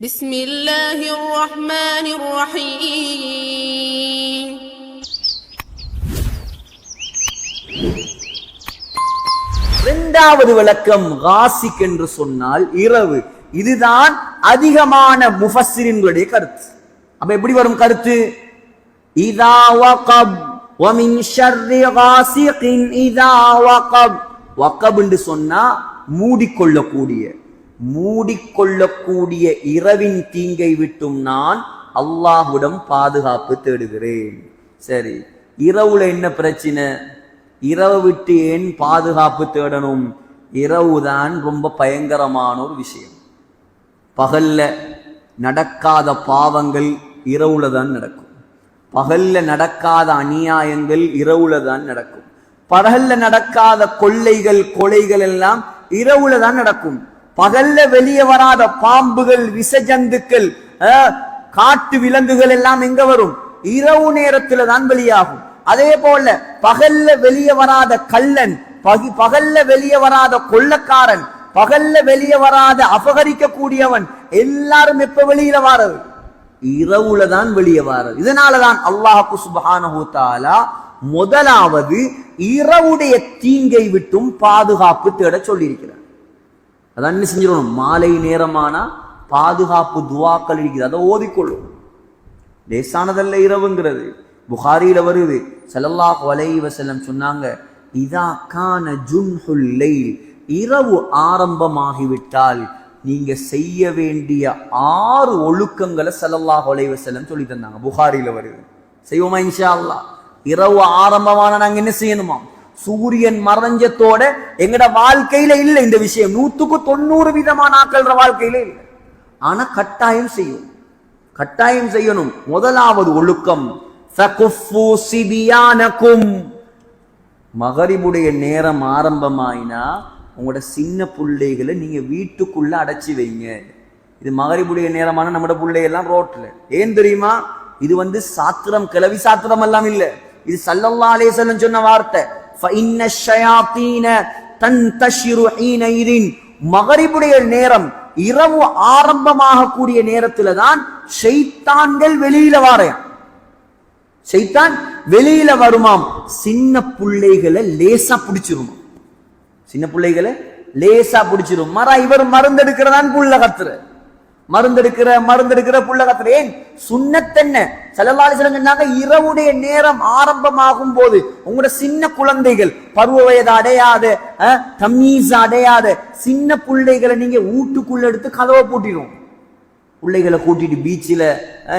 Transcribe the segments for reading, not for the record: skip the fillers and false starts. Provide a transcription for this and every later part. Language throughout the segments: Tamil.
بسم الله الرحمن الرحيم இரண்டாவது விளக்கம் காசிக் என்று சொன்னால் இரவு. இதுதான் அதிகமான முஃபஸ்ஸிரின்களுடைய கருத்து. அப்ப எப்படி வரும் கருத்து? இதா வகப் வ மின் ஷர்ரி காசிகின் இதா வகப். வகப் என்று சொன்னா மூடிக்கொள்ளக்கூடிய இரவின் தீங்கை விட்டும் நான் அல்லாஹ்விடம் பாதுகாப்பு தேடுகிறேன். சரி, இரவுல என்ன பிரச்சனை? இரவு விட்டு ஏன் பாதுகாப்பு தேடணும்? இரவுதான் ரொம்ப பயங்கரமான ஒரு விஷயம். பகல்ல நடக்காத பாவங்கள் இரவுல தான் நடக்கும். பகல்ல நடக்காத அநியாயங்கள் இரவுல தான் நடக்கும். பகல்ல நடக்காத கொள்ளைகள் கொலைகள் எல்லாம் இரவுல தான் நடக்கும். பகல்ல வெளியே வராத பாம்புகள், விஷஜந்துக்கள், காட்டு விலங்குகள் எல்லாம் எங்க வரும்? இரவு நேரத்துல தான் வெளியாகும். அதே போல பகல்ல வெளியே வராத கள்ளன், பகல்ல வெளியே வராத கொள்ளக்காரன், பகல்ல வெளியே வராத அபகரிக்க கூடியவன் எல்லாரும் எப்ப வெளியில வாரது? இரவுல தான் வெளியே வாரது. இதனாலதான் அல்லாஹ் சுப்ஹானஹு தஆலா முதலாவது இரவுடைய தீங்கை விட்டும் பாதுகாப்பு தேட சொல்லி இருக்கிறார். அதான் என்ன செஞ்சிடணும்? மாலை நேரமானா பாதுகாப்பு துவாக்கள் இருக்குது, அதை ஓதிக்கொள்ளும். லேசானதல்ல இரவுங்கிறது. புகாரியில வருது, ஸல்லல்லாஹு அலைஹி வஸல்லம் சொன்னாங்க, இதா கான ஜுன்ஹுல் லைல், இரவு ஆரம்பமாகிவிட்டால் நீங்க செய்ய வேண்டிய 6 ஒழுக்கங்களை ஸல்லல்லாஹு அலைஹி வஸல்லம் சொல்லி தந்தாங்க. புகாரியில வருது. செய்வோமா இன்ஷா அல்லாஹ்? இரவு ஆரம்பமான நாங்க என்ன செய்யணுமா? சூரியன் மறைஞ்சத்தோட எங்கட வாழ்க்கையில இல்ல இந்த விஷயம். 100% ஆக்கள்ற வாழ்க்கையில இல்லை. ஆனா கட்டாயம் செய்யணும். முதலாவது ஒழுக்கம், மகரிபுடைய நேரம் ஆரம்பமாயினா உங்களோட சின்ன பிள்ளைகளை நீங்க வீட்டுக்குள்ள அடைச்சி வைங்க. இது மகரிபுடைய நேரமான நம்மட பிள்ளைகள்லாம் ரோட்ல. ஏன் தெரியுமா? இது சாத்திரம், கிளவி சாத்திரம் எல்லாம் இல்ல. இது ஸல்லல்லாஹு அலைஹி வஸல்லம் சொன்ன வார்த்தை. فَإِنَّ الشَّيَاطِينَ تَنْتَشِرُ حِينَئِذٍ. மகரிபுடைய நேரம், இரவு ஆரம்பமாக கூடிய நேரத்துல தான் ஷைத்தான்கள் வெளியில வாரையாம். ஷைத்தான் வெளியில வருமாம். சின்ன பிள்ளைகளை லேசா பிடிச்சிரும். இவர் மருந்தெடுக்கிறதான் புள்ள கத்துற, மருந்தெடுக்கிற புள்ள கத்துற. ஏன்? சுன்னத் என்ன? ஸல்லல்லாஹு அலைஹி வஸல்லம் சொன்னாங்க, இரவுடைய நேரம் ஆரம்பமாகும் போது உங்களோட சின்ன குழந்தைகள், பருவ வயது அடையாத, தமீஸ் அடையாத சின்ன பிள்ளைகளை நீங்க வீட்டுக்குள்ள எடுத்து கதவை பூட்டிடும். பிள்ளைகளை கூட்டிட்டு பீச்சில,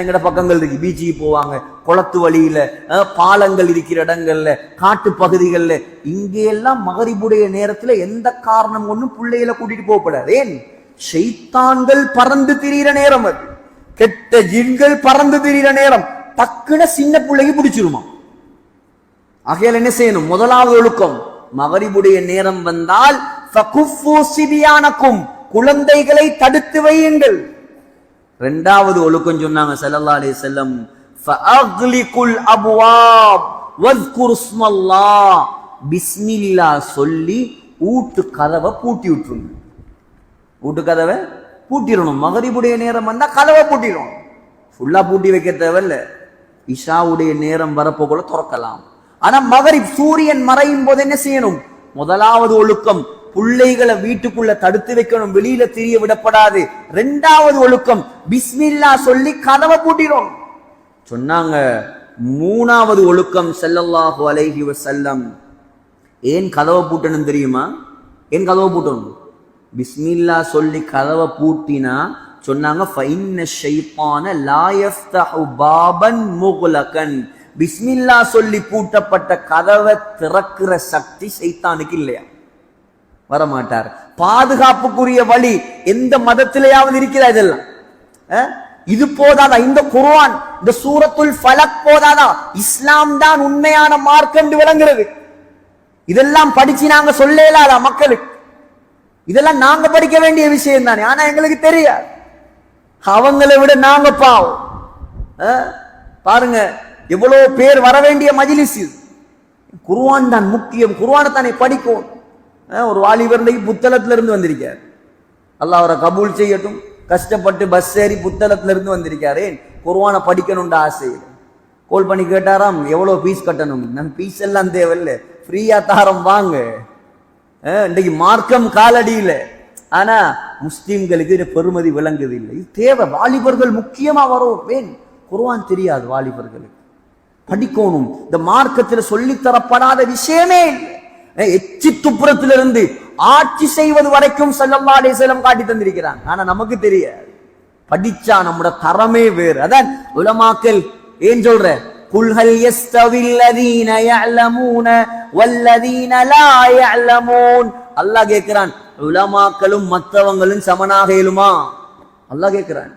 எங்கட பக்கங்கள் இருக்கு, பீச்சுக்கு போவாங்க. குளத்து வழியில, பாலங்கள் இருக்கிற இடங்கள்ல, காட்டு பகுதிகள்ல, இங்கெல்லாம் மகரிபுடைய நேரத்துல எந்த காரணம் ஒண்ணும் பிள்ளைகளை கூட்டிட்டு போகக்கூடாது. ஏன்? ஷைத்தான்கள் பறந்து திரியிற நேரம், அது கெட்ட ஜின்கள் பறந்து திரியிற நேரம். டக்குன சின்ன பிள்ளைக்கு பிடிச்சிருமா. ஆகையால் என்ன செய்யணும்? முதலாவது ஒழுக்கம், மகரிபுடைய நேரம் வந்தால் ஃபகுஃபு சிபியானக்கும், குழந்தைகளை தடுத்து வையுங்கள். இரண்டாவது ஒழுக்கம் சொன்னாங்க ஸல்லல்லாஹு அலைஹி வஸல்லம், ஃபஅக்லிகுல் அப்வாப் வஸ்குர் இஸ்மல்லாஹ், பிஸ்மில்லாஹ் சொல்லி ஊட்டு கதவை பூட்டி விட்டுருங்க. வீட்டு கதவை பூட்டிடணும். மகரிபுடைய நேரம் வந்தா கதவை பூட்டிடும். ஃபுல்லா பூட்டி வைக்க தேவையில்ல. இஷாவுடைய நேரம் வரப்போக்குள்ள திறக்கலாம். ஆனா மகரிப் சூரியன் மறையும் போது என்ன செய்யணும்? முதலாவது ஒழுக்கம், பிள்ளைகளை வீட்டுக்குள்ள தடுத்து வைக்கணும், வெளியில திரிய விடப்படாது. இரண்டாவது ஒழுக்கம், பிஸ்மில்லா சொல்லி கதவை பூட்டிடும் சொன்னாங்க. மூணாவது ஒழுக்கம், ஸல்லல்லாஹு அலைஹி வஸல்லம் ஏன் கதவை பூட்டணும் தெரியுமா? ஏன் கதவை பூட்டணும்? பிஸ்மில்லா சொல்லி கதவை பூட்டினா சொன்னாங்க, ஃபஇன்ன ஷைத்தான லா யஃப்தஹு பாபன் முக்லகன், பிஸ்மில்லா சொல்லி பூட்டப்பட்ட கதவை திறக்கிற சக்தி ஷைத்தானுக்கு இல்லையா, வரமாட்டார். பாதுகாப்புக்குரிய வழி எந்த மதத்திலேயாவது இருக்கிறதா? இதெல்லாம் இது போதாதா? இந்த குர்ஆன், இந்த சூரத்துல் ஃபலக் போதாதா? இஸ்லாம் தான் உண்மையான மார்க்கம் என்று விளங்குறது. இதெல்லாம் படிச்சு நாங்க சொல்லலாதா மக்களுக்கு? இதெல்லாம் நாங்க படிக்க வேண்டிய விஷயம் தானே. ஆனா எங்களுக்கு தெரியாது. அவங்களை விட நாங்க பாவம். பாருங்க, எவ்வளவு பேர் வர வேண்டிய மஜ்லிஸ் இது. குர்ஆன் தான் முக்கியம். குர்ஆனை தானே படிக்கும். ஒரு வாலிபர் புத்தளத்துல இருந்து வந்திருக்கார். அல்லாஹ் அவரை கபூல் செய்யட்டும். கஷ்டப்பட்டு பஸ் ஏறி புத்தளத்துல இருந்து வந்திருக்காரு, குர்ஆனை படிக்கணும்ன்ற ஆசை. கோல் பண்ணி கேட்டாராம், எவ்வளவு பீஸ் கட்டணும்? நம்ம பீஸ் எல்லாம் தேவையில்லை, ஃப்ரீயா தாரம் வாங்க. இன்றைக்கு மார்க்கம் காலடியில. ஆனா முஸ்லிம்களுக்கு இது பெருமதி விளங்குது இல்லை. இது தேவை. வாலிபர்கள் முக்கியமா வரும். ஏன் குர்ஆன் தெரியாது வாலிபர்களுக்கு, படிக்கணும். இந்த மார்க்கத்தில் சொல்லித்தரப்படாத விஷயமே இல்லை. எச்சி துப்புரத்திலிருந்து ஆட்சி செய்வது வரைக்கும் ஸல்லல்லாஹு அலைஹி வஸல்லம் காட்டி தந்திருக்கிறான். ஆனா நமக்கு தெரியாது. படிச்சா நம்முடைய தரமே வேறு. அதான் உலமாக்கள் ஏன் சொல்ற, குல் ஹல் யஸ்தவில் லதீன யஅலமூன வல்லதீன லா யஅலமூன். அல்லாஹ் கேட்கிறான், உலமாக்களும் மற்றவங்களும் சமனாக இயலுமா? அல்லாஹ் கேட்கிறான்.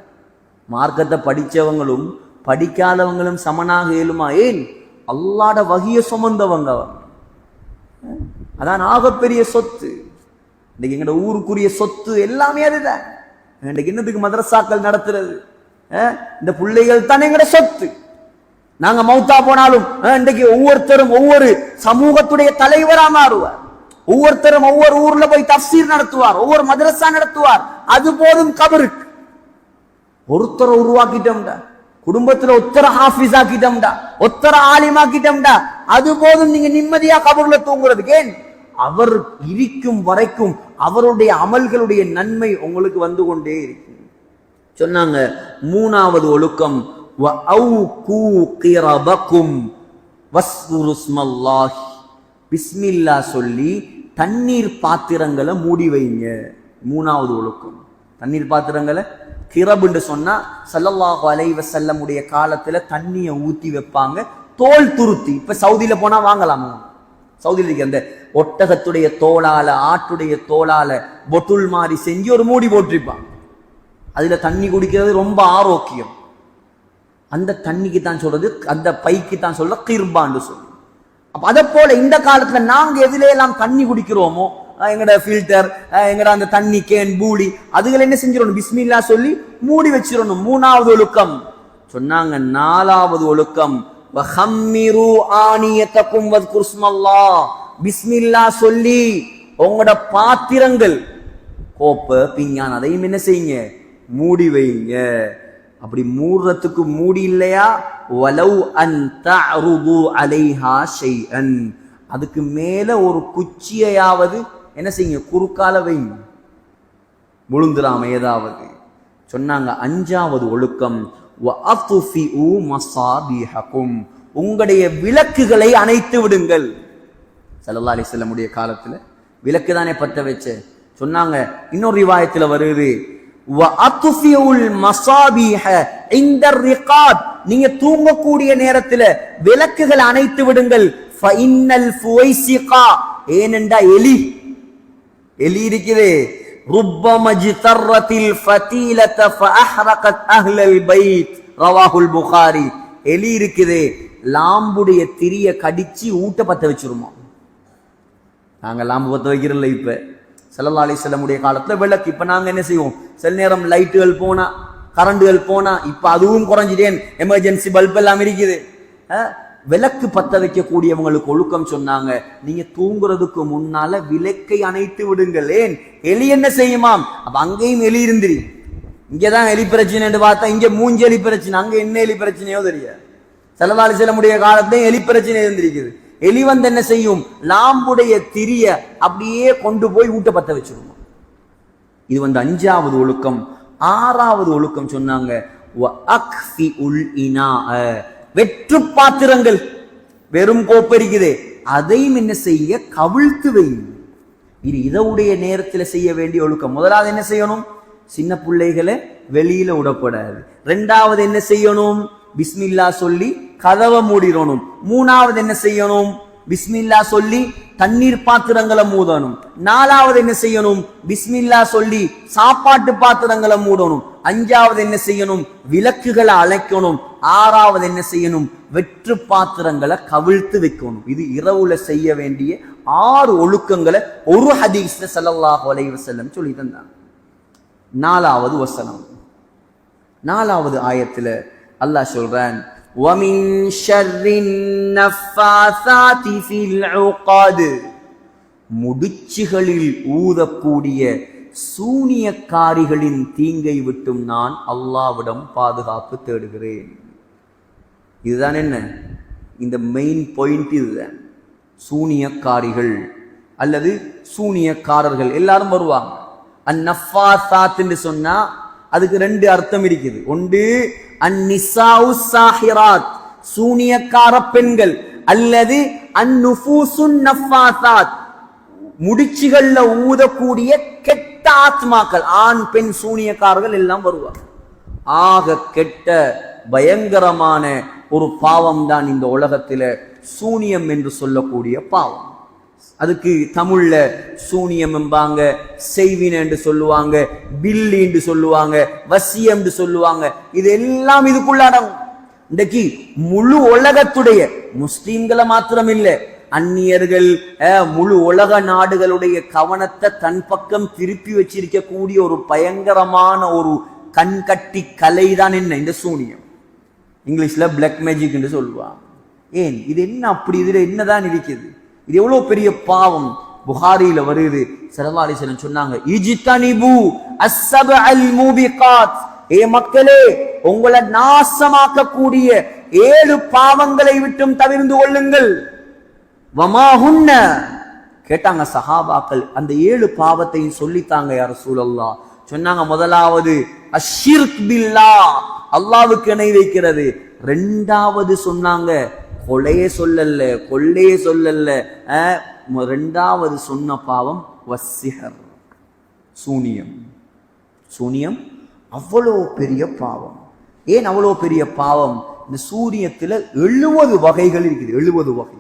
மார்க்கத்தை படிச்சவங்களும் படிக்காதவங்களும் சமனாக இயலுமா? ஏன்? அல்லாஹ்ட வஹிய சுமந்தவங்க. அதான் ஆகப்பெரிய சொத்து. இன்னைக்கு எங்கட ஊருக்குரிய சொத்து எல்லாமே அதுதான். இன்னைக்கு என்னத்துக்கு மதரசாக்கள் நடத்துறது? இந்த பிள்ளைகள் தானே எங்கட சொத்து. நாங்க மௌத்தா போனாலும் இன்றைக்கு ஒவ்வொருத்தரும் ஒவ்வொரு சமூகத்துடைய தலைவரா மாறுவார். ஒவ்வொருத்தரும் ஒவ்வொரு ஊர்ல போய் தஃப்சீர் நடத்துவார், ஒவ்வொரு மதரசா நடத்துவார். அது போதும் கபருக்கு. ஒருத்தரை உருவாக்கிட்டோம்டா, குடும்பத்துல ஒத்தர ஹாஃபிஸ் ஆக்கிட்டோம்டா, ஒத்தர ஆலிமாக்கிட்டோம்டா, அது போதும் நீங்க நிம்மதியா கபர்ல தூங்குறதுக்கு. ஏன்? அவர் இருக்கும் வரைக்கும் அவருடைய அமல்களுடைய நன்மை உங்களுக்கு வந்து கொண்டே இருக்கு. சொன்னாங்க மூணாவது ஒழுக்கம், பிஸ்மில்லா சொல்லி தண்ணீர் பாத்திரங்களை மூடி வைங்க. மூணாவது ஒழுக்கம். தண்ணீர் பாத்திரங்களை கிரபுன்னு சொன்னா ஸல்லல்லாஹு அலைஹி வஸல்லம் உடைய காலத்துல தண்ணியை ஊத்தி வைப்பாங்க, தோல் துருத்தி. இப்ப சவுதியில போனா வாங்கலாமா? சவுதியில இருக்க அந்த ஒட்டகத்துடைய தோளால ஆட்டுடைய தோளால பொட்டுல் மாதிரி செஞ்சு ஒரு மூடி போட்டிருப்பாங்க. அதுல தண்ணி குடிக்கிறது ரொம்ப ஆரோக்கியம். அந்த தண்ணிக்கு தான் சொல்றது, அந்த பைக்கு தான் சொல்ற கிர்பான்னு சொல்லி. அப்ப அதை போல இந்த காலத்துல நாங்க எதுல எல்லாம் தண்ணி குடிக்கிறோமோ, எங்கட ஃபில்டர், எங்கட அந்த தண்ணி கேன், பூடி, அதுகளை என்ன செஞ்சிடணும்? பிஸ்மில்லா சொல்லி மூடி வச்சிடணும். மூணாவது ஒழுக்கம். சொன்னாங்க நாலாவது ஒழுக்கம், பிஸ்மில்லா சொல்லி உங்களோட பாத்திரங்கள், கோப்ப பிஞ்ஞான், அதையும் என்ன செய்யுங்க? மூடி வைங்க. அப்படி மூடுறதுக்கு மூடி இல்லையா, வலவ் அன் தஅருது அலைஹா ஷைஅன், அதுக்கு மேல ஒரு குச்சியையாவது என்ன செய்யுங்க? குறுக்கால வைங்க, விழுந்துராம ஏதாவது. சொன்னாங்க அஞ்சாவது ஒழுக்கம், வஅத்ஃபிஉ மஸாபிஹகும், உங்களுடைய விளக்குகளை அணைத்து விடுங்கள். ஸல்லல்லாஹு அலைஹி வஸல்லம் உடைய காலத்துல விளக்கு தானே பத்த வச்ச. சொன்னாங்க இன்னொரு ரிவாயத்துல வருது, வஅத்ஃபிஉல் மஸாபிஹ இன்தர் ரிகாத், நீங்க தூங்கக்கூடிய நேரத்துல விளக்குகளை அணைத்து விடுங்கள். ஃபஇன்னல் ஃபுவைசிகா, ஏனெண்டா எலி இருக்குது, ருப்பமா ஜிதர்ரத்தில் ஃபதீலத ஃபஅஹ்ரகத் அஹ்லல் பைத், ரவாஹுல் புகாரி. எலி இருக்குது, லாம்புடைய திரிய கடிச்சு ஊட்ட பத்த வச்சிருமா. நாங்க லாம்பு பத்த வைக்கிறோம்ல இப்ப. ஸல்லல்லாஹு அலைஹி வஸல்லம் உடைய காலத்துல விளக்கு. இப்ப நாங்க என்ன செய்வோம்? சில நேரம் லைட்டுகள் போனா, கரண்டுகள் போனா, இப்ப அதுவும் குறைஞ்சிட்டேன், எமர்ஜென்சி பல்ப் எல்லாம் இருக்குது. விளக்கு பத்த வைக்கக்கூடியவங்களுக்கு ஒழுக்கம் சொன்னாங்க, நீங்க தூங்குறதுக்கு முன்னால விளக்கை அணைத்து விடுங்கள். ஏன்? எலி என்ன செய்யுமாம்? அப்ப அங்கேயும் எலி இருந்திரி. இங்கதான் எலி பிரச்சனை பார்த்தா இங்க மூஞ்சி எலி பிரச்சனை, அங்க என்ன எலி பிரச்சனையோ தெரியாது. ஸல்லல்லாஹு அலைஹி வஸல்லம் உடைய காலத்தையும் எலி பிரச்சனை இருந்திருக்குது. எலி வந்து என்ன செய்யும்? லாம்புடைய திரிய அப்படியே கொண்டு போய் ஊட்ட பத்த வச்சிருவோம். இது வந்து அஞ்சாவது ஒழுக்கம். ஆறாவது ஒழுக்கம் சொன்னாங்க, வெற்று பாத்திரங்கள், வெறும் கோப்பரிக்குது, அதையும் என்ன செய்ய? கவிழ்த்து வைங்க. இது இதவுடைய நேரத்தில் செய்ய வேண்டிய ஒழுக்கம். முதலாவது என்ன செய்யணும்? சின்ன பிள்ளைகளை வெளியில விடப்படாது. ரெண்டாவது என்ன செய்யணும்? பிஸ்மில்லா சொல்லி கதவை மூடிடணும். மூணாவது என்ன செய்யணும்? பிஸ்மில்லா சொல்லி தண்ணீர் பாத்திரங்களை மூடணும். நாலாவது என்ன செய்யணும்? பிஸ்மில்லா சொல்லி சாப்பாட்டு பாத்திரங்களை மூடணும். அஞ்சாவது என்ன செய்யணும்? விளக்குகளை அணைக்கணும். ஆறாவது என்ன செய்யணும்? வெற்று பாத்திரங்களை கவிழ்த்து வைக்கணும். இது இரவுல செய்ய வேண்டிய 6 ஒழுக்கங்களை ஒரு ஹதீஸ்ல ஸல்லல்லாஹு அலைஹி வஸல்லம் சொல்லி தந்தாங்க. 4வது வசனம், 4வது ஆயத்துல அல்லாஹ் சொல்றான், وَمِن شَرِّ النَّفَّاثَاتِ فِي الْعُقَدِ, முடிச்சுகளில் ஊதக்கூடிய சூனியக்காரிகளின் தீங்கை விட்டும் நான் அல்லாஹ்விடம் பாதுகாப்பு தேடுகிறேன். இதுதான் என்ன, இந்த மெயின் பாயிண்ட் இதுதான். சூனியக்காரிகள் அல்லது சூனியக்காரர்கள் எல்லாரும் வருவாங்க. அந்நஃபாசாத் என்று சொன்னா அதுக்கு ரெண்டு அர்த்தம் இருக்குது. ஒன்று அந்நிசாஉ சாஹிராத், சூனியக்கார பெண்கள், அல்லது அந்நுஃபூசுன் நஃபாசாத், முடிச்சுகள்ல ஊதக்கூடிய கெட்ட ஆத்மாக்கள், ஆண் பெண் சூனியக்காரர்கள் எல்லாம் வருவாங்க. ஆக கெட்ட பயங்கரமான ஒரு பாவம் தான் இந்த உலகத்தில சூனியம் என்று சொல்லக்கூடிய பாவம். அதுக்கு தமிழ்ல சூனியம் என்பாங்க, செய்வின என்று சொல்லுவாங்க, பில்லி என்று சொல்லுவாங்க, வசியம் என்று சொல்லுவாங்க. இது எல்லாம் இதுக்குள்ள அடங்கும். இன்றைக்கு முழு உலகத்துடைய முஸ்லீம்களை மாத்திரம் இல்லை, அந்நியர்கள் முழு உலக நாடுகளுடைய கவனத்தை தன் பக்கம் திருப்பி வச்சிருக்கக்கூடிய ஒரு பயங்கரமான ஒரு கண்கட்டி கலை தான் என்ன இந்த சூனியம். இங்கிலீஷ்ல பிளாக் மேஜிக் என்று சொல்லுவாங்க. ஏன் இது என்ன அப்படி, இதுல என்னதான் இருக்குது? இது எவ்வளவு பெரிய பாவம். புகாரியில வருது, ஸல்லல்லாஹு அலைஹி வஸல்லம் சொன்னாங்க, இஜ்தனிபு அஸ்ஸபஅல் மூபிகாத், ஏ மக்களே உங்களை நாசமாக்கக்கூடிய 7 பாவங்களை விட்டும் தவிர்ந்து கொள்ளுங்கள். வமாஹுன்ன, கேட்டாங்க சஹாபாக்கள், அந்த 7 பாவத்தையும் சொல்லித்தாங்க யா ரசூலல்லாஹ். சொன்னாங்க, முதலாவது அஷ்ஷிர்க் பில்லாஹ், அல்லாஹ்வுக்கு இணை வைக்கிறது. ரெண்டாவது சொன்னாங்க, கொலையே சொல்லல, கொள்ளையே சொல்லல. ரெண்டாவது சொன்ன பாவம் வஸ்ஸிஹர், சூனியம். சூனியம் அவ்வளோ பெரிய பாவம். ஏன் அவ்வளோ பெரிய பாவம்? இந்த சூனியத்துல 70 வகைகள் இருக்குது. 70 வகை.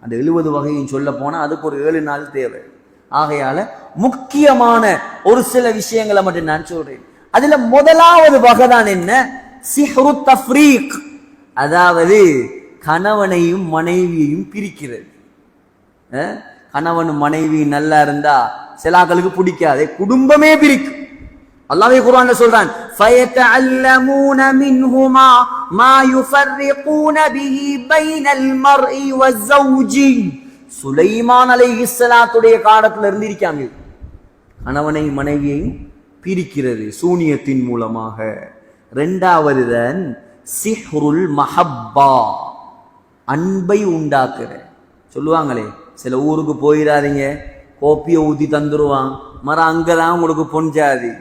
அந்த 70 வகையும் சொல்ல போனா அதுக்கு ஒரு 7 நாள் தேவை. ஆகையால முக்கியமான ஒரு சில விஷயங்களை மட்டும் நான் சொல்றேன். அதுல முதலாவது வகை தான் என்ன, சிஹ்ரு தஃப்ரீக், அதாவது கணவனையும் மனைவியையும் பிரிக்கிறது. கணவனும் மனைவி நல்லா இருந்தா சிலாக்களுக்கு பிடிக்காது, குடும்பமே பிரிக்கும். அல்லாஹ்வே குர்ஆன்ல சொல்றான், ஃபயதஅல்லமூன மின்ஹுமா மா யுஃபர்ரிகூன பிஹி பைனல் மர்இ வஸௌஜி. சுலைமான் அலைஹிஸ்ஸலாத்துடைய காலத்துல இருந்து இருக்காங்க, கணவனையும் மனைவியையும் பிரிக்கிறது சூனியத்தின் மூலமாக. இரண்டாவது தான் சிஹ்ருல் மஹப்பா, அன்பை உண்டாக்குற. சொல்லுவாங்களே, சில ஊருக்கு போயிடாதீங்க, கோப்பியை ஊத்தி தந்துருவான், மர அங்கதான் உங்களுக்கு பொஞ்சாதி.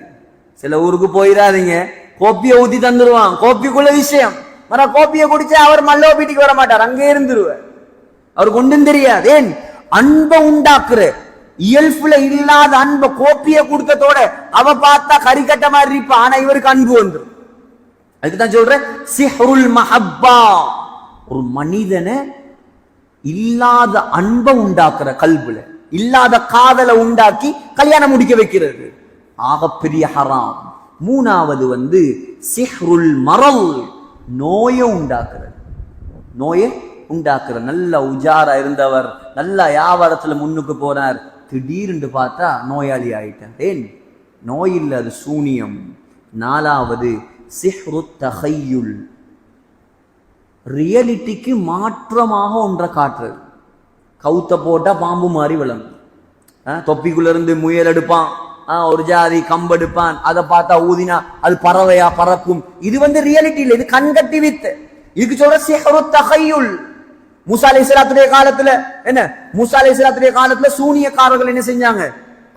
சில ஊருக்கு போயிடாதீங்க, கோப்பியை ஊத்தி தந்துருவான், கோப்பிக்குள்ள விஷயம், மர கோப்பியை குடிச்சா அவர் மல்லோ வீட்டுக்கு வர மாட்டார், அங்கே இருந்துருவார், அவருக்கு ஒன்றும் தெரியாது. ஏன்? அன்பை உண்டாக்குற. இயல்புல இல்லாத அன்பை கோப்பியை கொடுத்ததோட அவ பார்த்தா கறிக்கட்ட மாதிரி இருப்பா, ஆனா இவருக்கு அன்பு வந்துடும். அதுக்குதான் சொல்றேன் சிஹ்ருல் மஹப்பா. ஒரு மனிதனை இல்லாத அன்பை உண்டாக்குற, கல்புல இல்லாத காதலை உண்டாக்கி கல்யாணம் முடிக்க வைக்கிறது, ஆகப்பெரிய ஹராம். மூணாவது சிஹ்ருல் மரல், நோயை உண்டாக்குறது. நோயை உண்டாக்குற. நல்ல உஜாரா இருந்தவர், நல்ல வியாபாரத்துல முன்னுக்கு போறார், திடீர்னு பார்த்தா நோயாளி ஆயிட்டார். ஏன்? நோய் இல்லை, அது சூனியம். நாலாவது சிஹ்ரு தஹய்யுல், ரியாலிட்டிக்கு மாற்றமாக ஒன்றை காட்டுறது. கவுத்த போட்டா பாம்பு மாதிரி விளங்கும், தொப்பிக்குள்ள இருந்து முயல் எடுப்பான், ஒரு ஜாதி கம்பெடுப்பான், அதை பார்த்தா ஊதினா அது பறவையா பறக்கும். இது ரியாலிட்டி இல்லை, இது கண்கட்டி வித்து. இதுக்கு சொல்ற சிஹ்ரு தஹய்யுல். மூசா அலைஹிஸ்ஸலாத்துடைய காலத்துல என்ன, மூசா அலைஹிஸ்ஸலாத்துடைய காலத்துல சூனியக்காரர்கள் என்ன செஞ்சாங்க,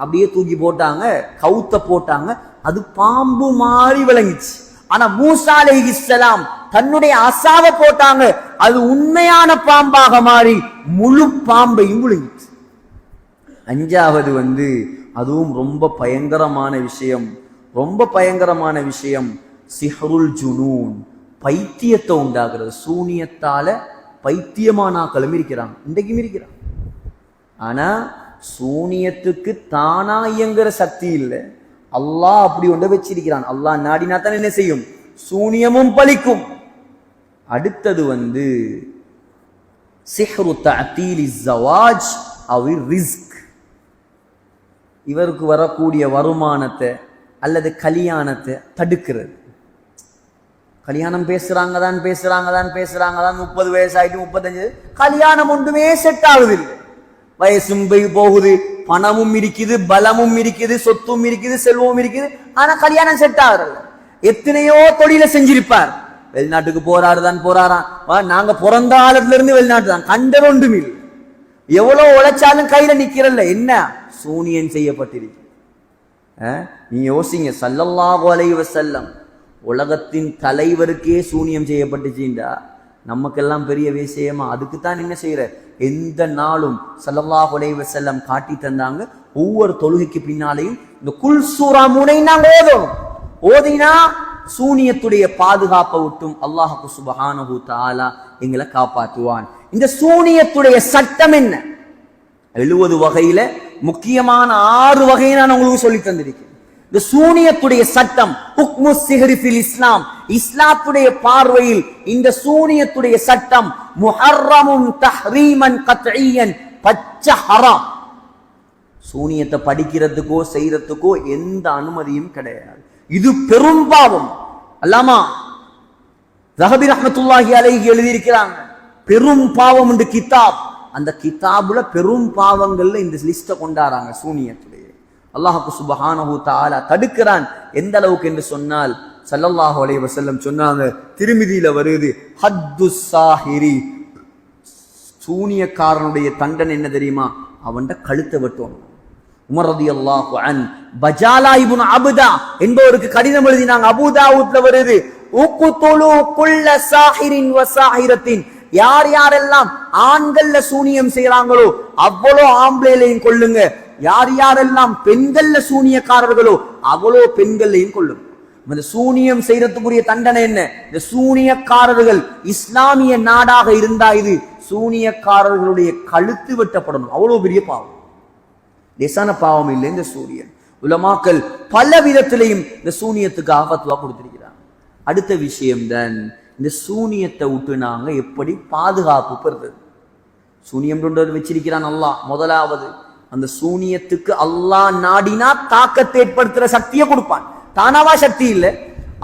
அப்படியே தூக்கி போட்டாங்க, கவுத்த போட்டாங்க, அது பாம்பு மாதிரி விளங்கிச்சு. ஆனா மூசா அலைஹிஸ்ஸலாம் தன்னுடைய அசாவை போட்டாங்க, அது உண்மையான பாம்பாக மாறி முழு பாம்பையும் விழுங்கிச்சு. அஞ்சாவது அதுவும் ரொம்ப பயங்கரமான விஷயம், ரொம்ப பயங்கரமான விஷயம், சிஹ்ருல் ஜுனூன், பைத்தியத்தை உண்டாக்குறது. சூனியத்தால பைத்தியமானாக்களும் இருக்கிறாங்க, இன்றைக்கும் இருக்கிறாங்க. ஆனா சூனியத்துக்கு தானா இயங்குற சக்தி இல்லை, அல்லாஹ் அப்படி ஒன்றை வச்சிருக்கிறான். அல்லாஹ் நாடினா தான் என்ன செய்யும், சூனியமும் பலிக்கும். அடுத்தது சிஹ்ரு தஅதீலி ஸவாஜ் அவ் ரிஸ்க், இவருக்கு வரக்கூடிய வருமானத்தை அல்லது கல்யாணத்தை தடுக்கிறது. கல்யாணம் பேசுறாங்க தான் 30 வயசு ஆயிட்டு 35, கல்யாணம் ஒன்றுமே செட் ஆகுது இல்லை. வயசும் போகுது, பணமும் இருக்குது, பலமும் இருக்குது, சொத்தும் இருக்குது, செல்வமும் இருக்குது, ஆனா கல்யாணம் செட் ஆகல. எத்தனையோ தொழிலை செஞ்சிருப்பார், வெளிநாட்டுக்கு போறாராம். நாங்க பிறந்த காலத்துல இருந்து வெளிநாட்டு தான், கண்டொன்றும் இல்லை. எவ்வளவு உழைச்சாலும் கையில நிக்கிறல்ல, என்ன சூனியன் செய்யப்பட்டிருக்கு. நீங்க யோசிங்க, ஸல்லல்லாஹு அலைஹி வஸல்லம் உலகத்தின் தலைவருக்கே சூனியம் செய்யப்பட்டுச்சுண்டா நமக்கெல்லாம் பெரிய விஷயமா? அதுக்குத்தான் என்ன செய்யற, எந்த நாளும் ஸல்லல்லாஹு அலைஹி வஸல்லம் காட்டி தந்தாங்க. ஒவ்வொரு தொழுகைக்கு பின்னாலேயும் இந்த குல் சூரா முனை நாங்க ஓதினா சூனியத்துடைய பாதுகாப்பை விட்டும் அல்லாஹ் சுப்ஹானஹு தஆலா எங்களை காப்பாற்றுவான். இந்த சூனியத்துடைய சட்டம் என்ன? 70 வகையில முக்கியமான 6 வகையை நான் உங்களுக்கு சொல்லி தந்திருக்கேன். இந்த சூனியத்துடைய சட்டம் ஹுக்மு சிஹ்ரி ஃபில் இஸ்லாம், இஸ்லாத்துடைய பார்வையில் இந்த சூனியத்துடைய சட்டம் முஹர்ரமுன் தஹ்ரீமன் கத்இயன், பச்சை ஹராம். சூனியத்தை படிக்கிறதுக்கோ செய்யறதுக்கோ எந்த அனுமதியும் கிடையாது. இது பெரும் பாவம். அல்லாமா ஸஹபி ரஹ்மத்துல்லாஹி அலைஹி எழுதியிருக்கிறாங்க, பெரும் பாவம் என்று கிதாப். அந்த கிதாபுல பெரும் பாவங்கள்ல இந்த லிஸ்ட கொண்டாடுறாங்க சூனியத்துடைய. அல்லாஹ் சுப்ஹானஹு தஆலா தடுக்கிறான். எந்த அளவுக்கு என்று சொன்னால் ஸல்லல்லாஹு அலைஹி வஸல்லம் சொன்னாங்க, திருமிதியில வருது, ஹத்துஸ் சாஹிரி, சூனியக்காரனுடைய தண்டனை என்ன தெரியுமா? அவன்ட கழுத்தை வெட்டணும். உமர் ரலியல்லாஹு அன் பஜாலா இப்னு அப்தா என்பவருக்கு கடிதம் எழுதினாங்க. அபூ தாவூத்ல வருது, உக்துலு குல்ல சாஹிரின் வ சாஹிரத்தின், யார் யாரெல்லாம் ஆண்கள்ல சூனியம் செய்யறாங்களோ அவ்வளோ ஆம்பளையிலையும் கொள்ளுங்க, யார் யாரெல்லாம் பெண்கள்ல சூனியக்காரர்களோ அவ்வளோ பெண்கள்லையும் கொள்ளுங்க. இந்த சூனியம் செய்யறதுக்குரிய தண்டனை என்ன? இந்த சூனியக்காரர்கள் இஸ்லாமிய நாடாக இருந்தா இது சூனியக்காரர்களுடைய கழுத்து வெட்டப்படணும். அவ்வளவு பெரிய பாவம், லேசான பாவம் இல்லை. இந்த சூரியன் உலமாக்கள் பல விதத்திலையும் இந்த சூனியத்துக்கு ஆபத்துவா கொடுத்திருக்கிறாங்க. அடுத்த விஷயம்தான் இந்த சூனியத்தை விட்டு நாங்க எப்படி பாதுகாப்பு பெறுறது. சூனியம் வச்சிருக்கிறான் அல்லாஹ். முதலாவது, அந்த சூனியத்துக்கு அல்லாஹ் நாடினா தாக்கத்தை ஏற்படுத்துற சக்தியை கொடுப்பான். தானாவா சக்தி இல்லை,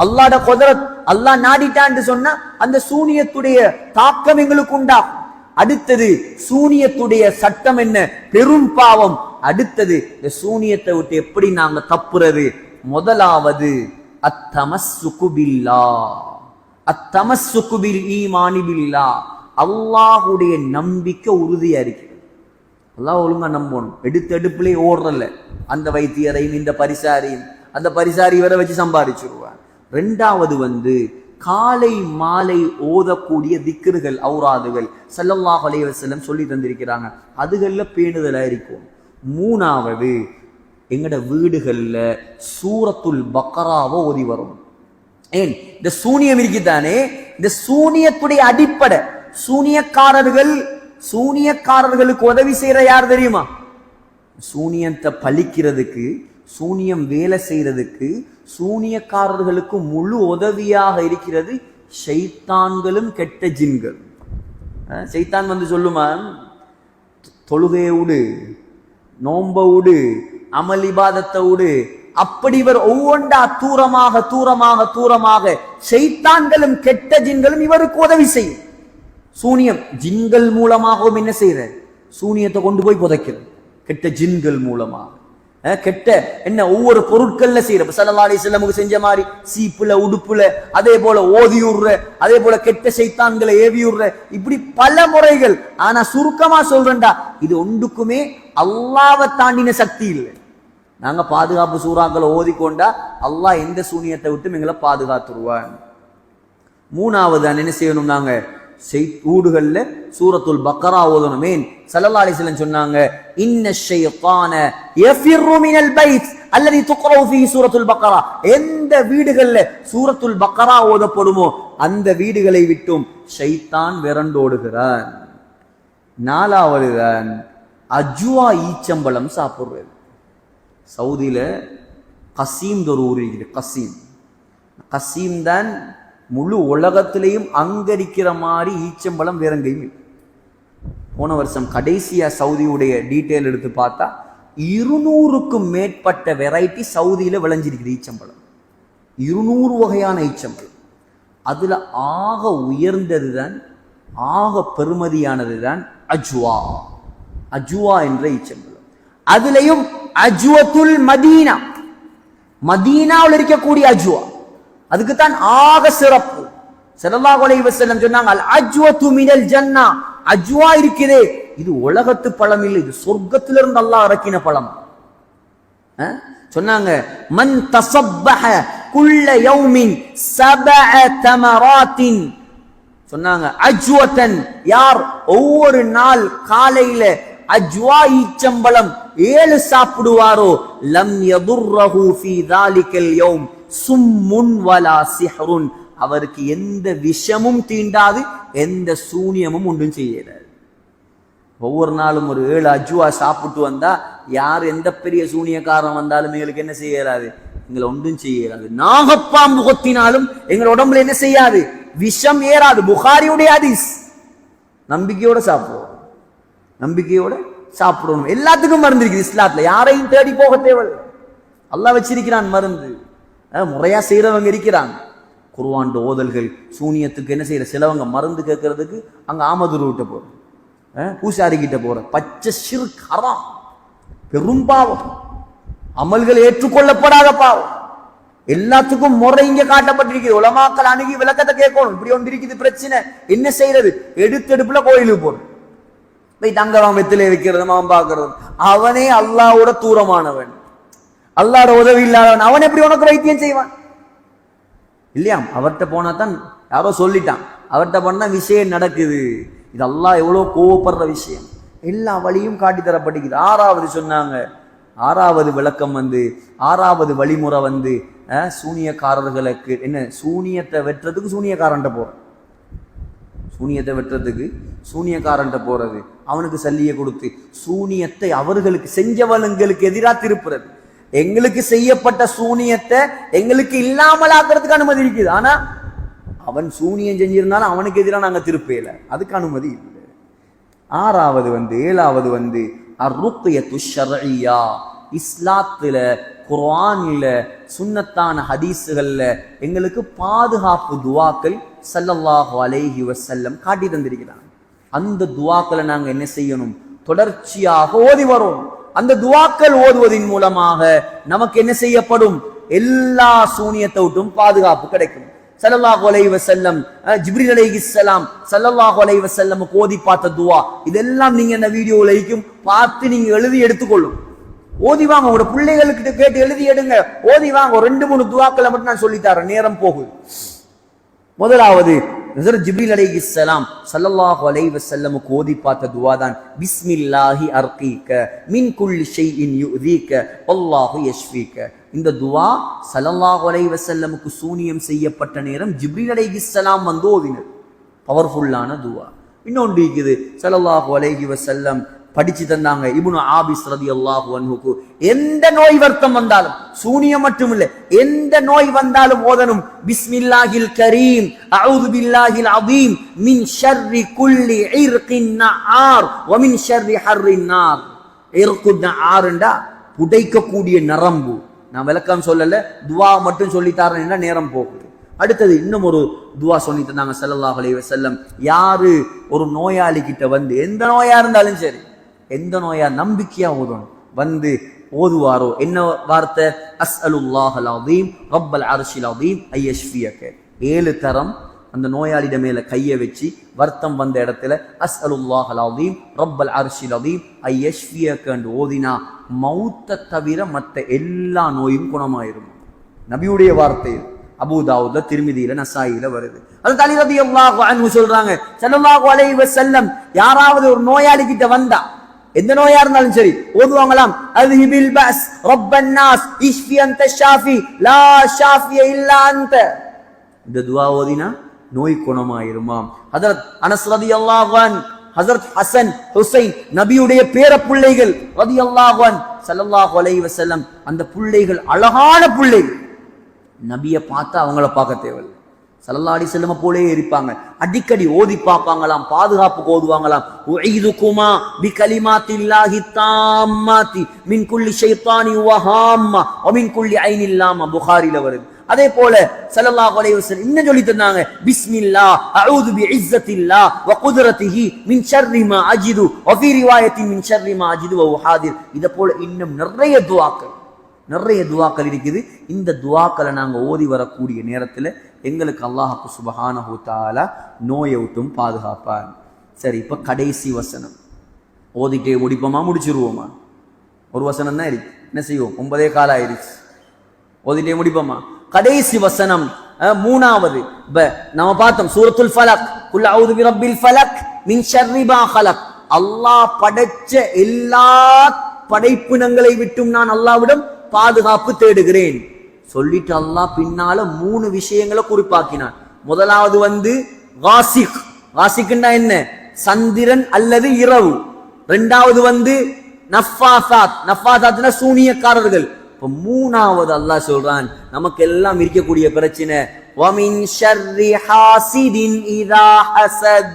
அல்லாஹ்ட குதரத். அல்லாஹ் நாடிட்டான்னு சொன்னா அந்த சூனியத்துடைய தாக்கம் எங்களுக்கு உண்டாகும். அடுத்தது, சூனியத்துடைய சட்டம் என்ன? பெரும் பாவம். அடுத்தது, இந்த சூனியத்தை விட்டு எப்படி நாங்க தப்புறது? முதலாவது, அத்தமஸ்ஸுகு பில்லாஹ், அத்தமஸ்ஸுகு பில் ஈமானி பில்லாஹ், அல்லாஹ்வுடைய நம்பிக்கை உறுதியா இருக்கிறது. அல்லாஹ் ஒழுங்கா நம்பணும். எடுப்பிலே ஓடுறல அந்த வைத்தியரையும் இந்த பரிசாரியும், அந்த பரிசாரி வரை வச்சு சம்பாதிச்சிருவார். ரெண்டாவது காலை மாலை ஓதக்கூடிய திக்ருகள், ஔராதுகள் ஸல்லல்லாஹு அலைஹி வஸல்லம் சொல்லி தந்திருக்கிறாங்க. அதுகள்ல பேணுதலா இருக்கும். மூணாவது, எங்கட வீடுகள்ல சூரத்துல் பக்ராவை ஓதி வரும். ஏன்? இந்த சூனியம் இருக்குதானே, இந்த சூனியத்துடைய அடிப்படை, சூனியக்காரர்களுக்கு உதவி செய்யற யார் தெரியுமா? சூனியத்தை பழிக்கிறதுக்கு, சூனியம் வேலை செய்யறதுக்கு, சூனியக்காரர்களுக்கு முழு உதவியாக இருக்கிறது ஷைத்தான்களும் கெட்ட ஜின்கள். ஷைத்தான் சொல்லுமா, தொழுகையை விடு, நோம்ப விடு, அமல் இபாதத்தை விடு. அப்படி இவர் ஒவ்வொன்றா தூரமாக தூரமாக தூரமாக ஷைத்தான்களும் கெட்ட ஜின்களும் இவருக்கு உதவி செய்யும். சூனியம் ஜின்கள் மூலமாகவும் என்ன செய்யற? சூனியத்தை கொண்டு போய் புதைக்கிறது கெட்ட ஜின்கள் மூலமாக. கெட்ட என்ன ஒவ்வொரு பொருட்கள்ல செய்யற, ஸல்லல்லாஹு அலைஹி வஸல்லம் செஞ்ச மாதிரி சீப்புல உடுப்புல, அதே போல ஓதியுற, அதே போல கெட்ட சைத்தான்களை ஏவியுற, இப்படி பல முறைகள். ஆனா சுருக்கமா சொல்றேன்டா, இது ஒன்றுக்குமே அல்லாஹ்வை தாண்டின சக்தி இல்லை. நாங்க பாதுகாப்பு சூறாக்களை ஓதிக்கொண்டா அல்லாஹ் எந்த சூனியத்தை விட்டு எங்களை பாதுகாத்துருவான். மூணாவது என்ன செய்யணும்? நாங்க வீடுகள்ல சூரத்துல் பக்ரா ஓதணும். ஏன்? ஸல்லல்லாஹு அலைஹி வஸல்லம் சொன்னாங்க, இன்ன ஷைத்தான யஃபிரு மினல் பைத் அல்லதி துக்ரவு ஃபீஹி சூரத்துல் பக்ரா. எந்த வீடுகள்ல சூரத்துல் பக்ரா ஓதப்படுமோ அந்த வீடுகளை விட்டும் ஷைத்தான் விரண்டோடுகிறான். நாலாவது தான் அஜ்வா, ஈச்சம்பழம் சாப்பிடுறது. சவுதியில கசீம் ஒரு ஊர் இருக்குது. கசீம் தான் முழு உலகத்திலையும் அங்கரிக்கிற மாதிரி ஈச்சம்பழம் வேற எங்கேயும். போன வருஷம் கடைசியா சவுதியுடைய டீட்டெயில் எடுத்து பார்த்தா 200க்கும் மேற்பட்ட வெரைட்டி சவுதியில விளைஞ்சிருக்குது ஈச்சம்பழம். 200 வகையான ஈச்சம்பழம். அதுல ஆக உயர்ந்தது தான், ஆக பெருமதியானது தான் அஜ்வா என்ற ஈச்சம்பழம். அதுலயும் அஜ்வத்துல் மதீனா, மதீனாவில் இருக்கக்கூடிய அஜ்வா, அதுக்குத்தான் ஆக சிறப்பு. ஸல்லல்லாஹு அலைஹி வஸல்லம் சொன்னாங்க, அல் அஜ்வத்து மினல் ஜன்னா, அஜ்வா இருக்குதே இது உலகத்து பழம் இல்லை, இது சொர்க்கத்திலிருந்து அல்லாஹ் இறக்கின பழம். சொன்னாங்க, மன் தஸப்பஹ குல்ல யௌமின் சபஅ தமராத்தின், சொன்னாங்க அஜ்வத்தன், யார் ஒவ்வொரு நாள் காலையில அஜ்வா ஈச்சம்பழம் 7 சாப்பிடுவாரோ, லம் யதுர்ரஹு ஃபீ தாலிகல் யௌம் சும்முன் வலா சிஹ்ருன், அவருக்கு எந்த விஷமும் தீண்டாது, எந்த சூனியமும் ஒன்றும் செய்யாது. ஒவ்வொரு நாளும் ஒரு 7 அஜ்வா சாப்பிட்டு வந்தா யார் எந்த பெரிய சூனியக்காரன் வந்தாலும் எங்களுக்கு என்ன செய்யறாது, எங்களை ஒன்றும் செய்யறாது. நாகப்பாம்பு கொத்தினாலும் எங்கள் உடம்புல என்ன செய்யாது, விஷம் ஏறாது. புகாரியுடைய ஹதீஸ். நம்பிக்கையோட சாப்பிடுவோம், நம்பிக்கையோட சாப்பிடணும். எல்லாத்துக்கும் மருந்து இருக்குது இஸ்லாத்துல, யாரையும் தேடி போக தேவையில்லை. அல்லாஹ் வச்சிருக்கிறான் மருந்து, முறையா செய்யறவங்க இருக்கிறாங்க. குர்ஆன் ஓதல்கள், சூனியத்துக்கு என்ன செய்யற சிலவங்க மருந்து கேட்கறதுக்கு அங்க ஆமதுரு விட்ட போற, பூசாரி கிட்ட போற, பச்சை ஷிர்க் ஹராம், பெரும் பாவம், அமல்கள் ஏற்றுக்கொள்ளப்படாத பாவம். எல்லாத்துக்கும் முறை இங்க காட்டப்பட்டிருக்கிறது. உலமாக்கள் அணுகி விளக்கத்தை கேட்கணும். இப்படி ஒன்று இருக்குது பிரச்சனை, என்ன செய்யறது? எடுத்தெடுப்புல கோயிலுக்கு போறது, போய் தங்கலாம் வெத்திலே வைக்கிறது, அவன் பார்க்கறது. அவனே அல்லாஹ்வோட தூரமானவன், அல்லாஹ்வோட உதவி இல்லாதவன், அவன் எப்படி உனக்கு வைத்தியம் செய்வான்? இல்லையா? அவர்கிட்ட போனா தான் யாரோ சொல்லிட்டான், அவர்கிட்ட பண்ணா விஷயம் நடக்குது. இது அல்லாஹ் எவ்வளவு கோவப்படுற விஷயம். எல்லா வழியும் காட்டி தரப்பட்டிருக்குது. 6வது சொன்னாங்க, 6வது விளக்கம் வந்து, 6வது வழிமுறை வந்து, சூனியக்காரர்களுக்கு என்ன, சூனியத்தை வெட்டுறதுக்கு சூனியக்காரன்ட்ட போற, சூனியத்தை வெட்டுறதுக்கு சூனியக்காரன்ட்ட போறது, அவனுக்கு சல்லியை கொடுத்து சூனியத்தை அவர்களுக்கு செஞ்சவங்களுக்கு எதிராக திருப்புறது. எங்களுக்கு செய்யப்பட்ட சூனியத்தை எங்களுக்கு இல்லாமலாக்குறதுக்கு அனுமதி இருக்குது. ஆனா அவன் சூனியம் செஞ்சிருந்தாலும் அவனுக்கு எதிராக நாங்க திருப்பேல, அதுக்கு அனுமதி இல்லை. 6வது வந்து, 7வது வந்து அர்ருக்யத்து ஷர்இய்யா, இஸ்லாத்துல குர்ஆன்ல சுன்னத்தான ஹதீஸுகள்ல எங்களுக்கு பாதுகாப்பு துஆக்கள் ஸல்லல்லாஹு அலைஹி வஸல்லம் காட்டி தந்திருக்கிறாங்க. அந்த துஆக்களை நாங்க என்ன செய்யணும், தொடர்ச்சியாக ஓதி வரோம். அந்த துஆக்கள் ஓதுவதின் மூலமாக நமக்கு என்ன செய்யப்படும், எல்லா சூனியத்தை விட்டும் பாதுகாப்பு கிடைக்கும். ஸல்லல்லாஹு அலைஹி வஸல்லம், ஜிப்ரீல் அலைஹிஸ்ஸலாம் ஸல்லல்லாஹு அலைஹி வஸல்லம் ஓதி பார்த்த துஆ, இதெல்லாம் நீங்க இந்த வீடியோல இருக்கும் பார்த்து நீங்க எழுதி எடுத்துக்கொள்ளும். ஓதி வாங்க, உங்களோட பிள்ளைகளுக்கு கேட்டு எழுதி எடுங்க, ஓதி வாங்க. ஒரு 2-3 துஆக்களை மட்டும் நான் சொல்லித்தரேன், நேரம் போகுது. முதலாவது ஹஜ்ரத் ஜிப்ரீல் அலைஹிஸ்ஸலாம் ஸல்லல்லாஹு அலைஹி வஸல்லம் ஓதி பார்த்த துஆ தான், பிஸ்மில்லாஹி அர்கீக மின் குல்லி ஷைஇன் யுதீக வல்லாஹு யஷ்ஃபீக. இந்த துஆ ஸல்லல்லாஹு அலைஹி வஸல்லமுக்கு சூனியம் செய்யப்பட்ட நேரம் ஜிப்ரீல் அலைஹிஸ்ஸலாம் வந்து ஓதினர். பவர்ஃபுல்லான துஆ. இன்னொன்று இருக்குது, ஸல்லல்லாஹு அலைஹி வஸல்லம் படிச்சு தந்தாங்க. இப்னு ஆபிஸ் ரலியல்லாஹு அன்ஹுக்கு எந்த நோய் வருத்தம் வந்தாலும், சூனியம் மட்டும் இல்ல, எந்த நோய் வந்தாலும் ஓதணும், பிஸ்மில்லாஹில் கரீம் அஊது பில்லாஹில் அதீம் மின் ஷர்ரி குல்லி இர்கின் நஆர் வ மின் ஷர்ரி ஹர்ரின் நார். இர்குன் நஆர்ண்டா புடைக்கக்கூடிய நரம்பு. நான் விளக்கம் சொல்லல, துஆ மட்டும் சொல்லி தரேன்னா நேரம் போகுது. அடுத்தது இன்னும் ஒரு துஆ சொல்லி தந்தாங்க ஸல்லல்லாஹு அலைஹி வஸல்லம். யாரு ஒரு நோயாளி கிட்ட வந்து, எந்த நோயா இருந்தாலும் சரி, எந்த நோயா நம்பிக்கையா ஓதணும், வந்து ஓதுவாரோ என்ன வார்த்தை, அஸ்அலுல்லாஹல் அஸீம் ரப்பல் அர்ஷில் அஸீம் ஐயஷ்ஃபியக. 7 தரம் அந்த நோயாளிட மேல கைய வச்சு வருத்தம் வந்த இடத்துல அஸ்அலுல்லாஹல் அஸீம் ரப்பல் அர்ஷில் அஸீம் ஐயஷ்ஃபியக என்று ஓதினா மௌத்தை தவிர மற்ற எல்லா நோயும் குணமாயிரும். நபியுடைய வார்த்தை, அபூதாவுத்ல, திர்மிதியில, நசாயில வருது. அது அலி ரலியல்லாஹு அன்ஹு சொல்றாங்க, ஸல்லல்லாஹு அலைஹி வஸல்லம் யாராவது ஒரு நோயாளி கிட்ட வந்தா, எந்த நோயா இருந்தாலும் சரி, ஓதுவாங்களாம், அஸ்ஹிபில் பஸ் ரப்பன் நாஸ் இஷ்ஃபி அன்த ஷாஃபி லா ஷாஃபிய இல்லா அன்த. இந்த துஆ ஓதினா நோய் குணமாயிருமாம். ஹஜ்ரத் அனஸ் ரலியல்லாஹு அன்ஹு, ஹஜ்ரத் ஹசன் ஹுசைன் நபியுடைய பேர பிள்ளைகள் ரலியல்லாஹு அன்ஹு, ஸல்லல்லாஹு அலைஹி வஸல்லம் அந்த பிள்ளைகள் அழகான பிள்ளைகள். நபியை பார்த்தா அவங்கள பார்க்க தேவையில்லை, ஸல்லல்லாஹு அலைஹி வஸல்லம் போலே இருப்பாங்க. அடிக்கடி ஓதி பார்ப்பாங்களாம், பாதுகாப்புக்கு ஓதுவாங்களாம். உஈதுகுமா பிகலிமாத்தில்லாஹி தாம்மாத்தி மின் குல்லி ஷைத்தானி வ ஹாம்மா வ மின் குல்லி ஐனில் லாமா. புகாரில வருது. அதே போல ஸல்லல்லாஹு அலைஹி வஸல்லம் இன்னும் சொல்லி தந்தாங்க, பிஸ்மில்லாஹ் அஊது பிஇஸ்ஸத்தில்லாஹ் வ குத்ரத்திஹி மின் ஷர்ரி மா அஜிது வ ஃபீ ரிவாயத்தின் மின் ஷர்ரி மா அஜிது வ உஹாதிர். இத போல இன்னும் நிறைய துஆக்கள் இருக்குது. இந்த துஆக்களை நாங்க ஓதி வரக்கூடிய நேரத்துல எங்களுக்கு அல்லாஹ் சுப்ஹானஹு வ தஆலா நோயை விட்டும் பாதுகாப்பான். சரி, இப்ப கடைசி வசனம் ஓதிட்டே முடிப்போமா, முடிச்சிருவோமா? ஒரு வசனம் தான் இருக்கு, என்ன செய்வோம்? 9 கால் ஆயிருச்சு, ஓதிட்டே முடிப்போமா? கடைசி வசனம் மூணாவது. நம்ம பார்த்தோம் சூரத்துல் ஃபலக், குல் அஊது பிரப்பில் ஃபலக் மின் ஷர்ரி மா ஹலக். அல்லாஹ் படைச்ச எல்லா படைப்பினங்களை விட்டும் நான் அல்லாஹ்விடம் பாதுகாப்பு தேடுகிறேன் சொல்லிட்டு அல்லாஹ் பின்னால 3 விஷயங்களை குறிப்பாக்கினான். முதலாவது காசிக். காசிக்னா என்ன? சந்திரன் அல்லது இரவு. இரண்டாவது நஃபாசாத். நஃபாசாத்னா சூனியக்காரர்கள். இப்ப மூணாவது அல்லாஹ் சொல்றான், நமக்கு எல்லாம் இருக்கக்கூடிய பிரச்சனை, வமின் ஷர்ரி ஹாசிதின் இதா ஹஸத்.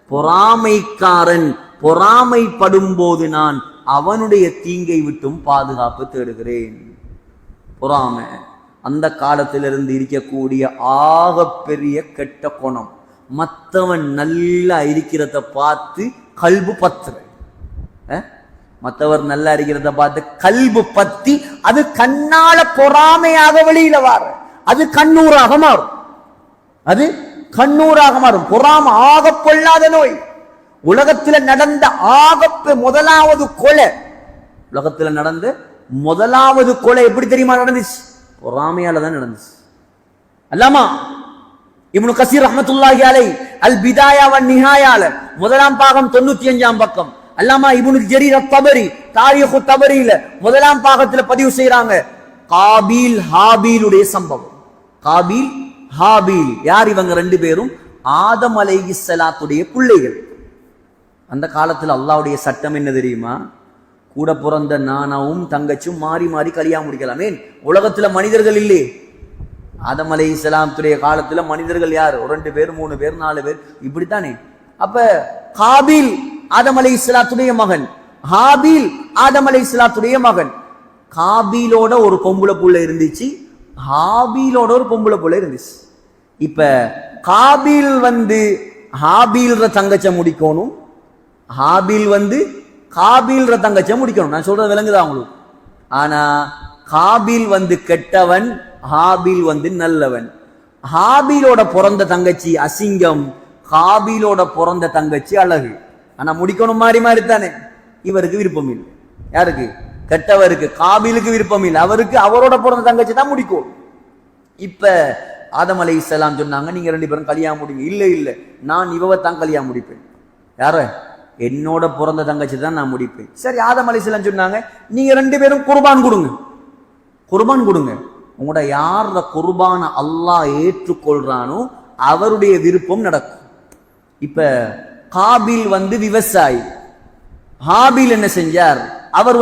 பொறாமைக்காரன் பொறாமைப்படும் போது நான் அவனுடைய தீங்கை விட்டும் பாதுகாப்பு தேடுகிறேன். பொறாமை அந்த காலத்திலிருந்து இருக்கக்கூடிய ஆக பெரிய கெட்ட குணம். மற்றவன் நல்லா இருக்கிறத பார்த்து கல்பு பத்துற, மற்றவர் நல்லா இருக்கிறத பார்த்து கல்பு பத்தி அது கண்ணால பொறாமையாக வெளியில வார, அது கண்ணூராக மாறும். அது கண்ணூராக மாறும். பொறாமை ஆக பொல்லாத நோய். உலகத்துல நடந்த முதலாவது கொலை, உலகத்துல நடந்த முதலாவது கொலை எப்படி தெரியுமா நடந்துச்சு? பொறாமையால தான் நடந்துச்சு. அல்லாமா இப்னு கஸீர் ரஹ்மத்துல்லாஹி அலைஹி அல் பிதாயா வன் நிஹாயால முதலாம் பாகம் 95ஆம் பக்கம், அல்லாமா இப்னு ஜரீர் அத்-தபரி தாரீஹு தபரியில முதலாம் பாகத்துல பதிவு செய்றாங்க, காபீல் ஹாபீலுடைய சம்பவம். காபீல் ஹாபீல் யார்? இவங்க 2 பேரும் ஆதம் அலைஹிஸ்ஸலாத்துடைய பிள்ளைகள். அந்த காலத்துல அல்லாஹ்வுடைய சட்டம் என்ன தெரியுமா? கூட பிறந்த நானாவும் தங்கச்சும் மாறி மாறி கல்யாணம் முடிக்கலாம். ஏன்? உலகத்துல மனிதர்கள் இல்லையே. ஆதம் அலைஹிஸ்ஸலாத்துடைய காலத்துல மனிதர்கள் யார்? 2 பேர் 3 பேர் 4 பேர் இப்படித்தானே. அப்ப காபீல் ஆதம் அலைஹிஸ்ஸலாத்துடைய மகன், ஹாபீல் ஆதம் அலைஹிஸ்ஸலாத்துடைய மகன். காபீலோட ஒரு பொம்பளை புள்ள இருந்துச்சு, ஹாபீலோட ஒரு பொம்பளை புள்ள இருந்துச்சு. இப்ப காபீல் ஹாபீல்ற தங்கச்ச முடிக்கணும், ஹாபீல் காபீல்ற தங்கச்ச முடிக்கணும். நான் சொல்றது விளங்குதா உங்களுக்கு? ஆனா காபீல் கெட்டவன், ஹாபீல் நல்லவன். ஹாபீலோட பிறந்த தங்கச்சி அசிங்கம், காபீலோட பிறந்த தங்கச்சி அழகு. ஆனா முடிக்கணும் மாறி மாறி தானே. இவருக்கு விருப்பம் இல்லை. யாருக்கு? கெட்டவருக்கு. காபீலுக்கு விருப்பம் இல்லை. அவருக்கு அவரோட பிறந்த தங்கச்சி தான் முடிக்கும். இப்ப ஆதம் அலைஹிஸ்ஸலாம் சொன்னாங்க, நீங்க 2 பேரும் கல்யாணம் முடிங்க. இல்ல இல்ல, நான் இவவை தான் கல்யாணம் முடிப்பேன். யார? என்னோட பிறந்த தங்கச்சி தான் நான் முடிப்பேன். சரி, ஆதம் அலைஹிஸ்ஸலாம் சொன்னாங்க, நீங்க 2 பேரும் குர்பான் கொடுங்க. குர்பான் கொடுங்க. உங்களோட யார குர்பான அல்லாஹ் ஏற்றுக்கொள்றானோ அவருடைய விருப்பம் நடக்கும். இப்ப காபீல் விவசாயி, ஹாபீல் என்ன செஞ்சார்? அவர்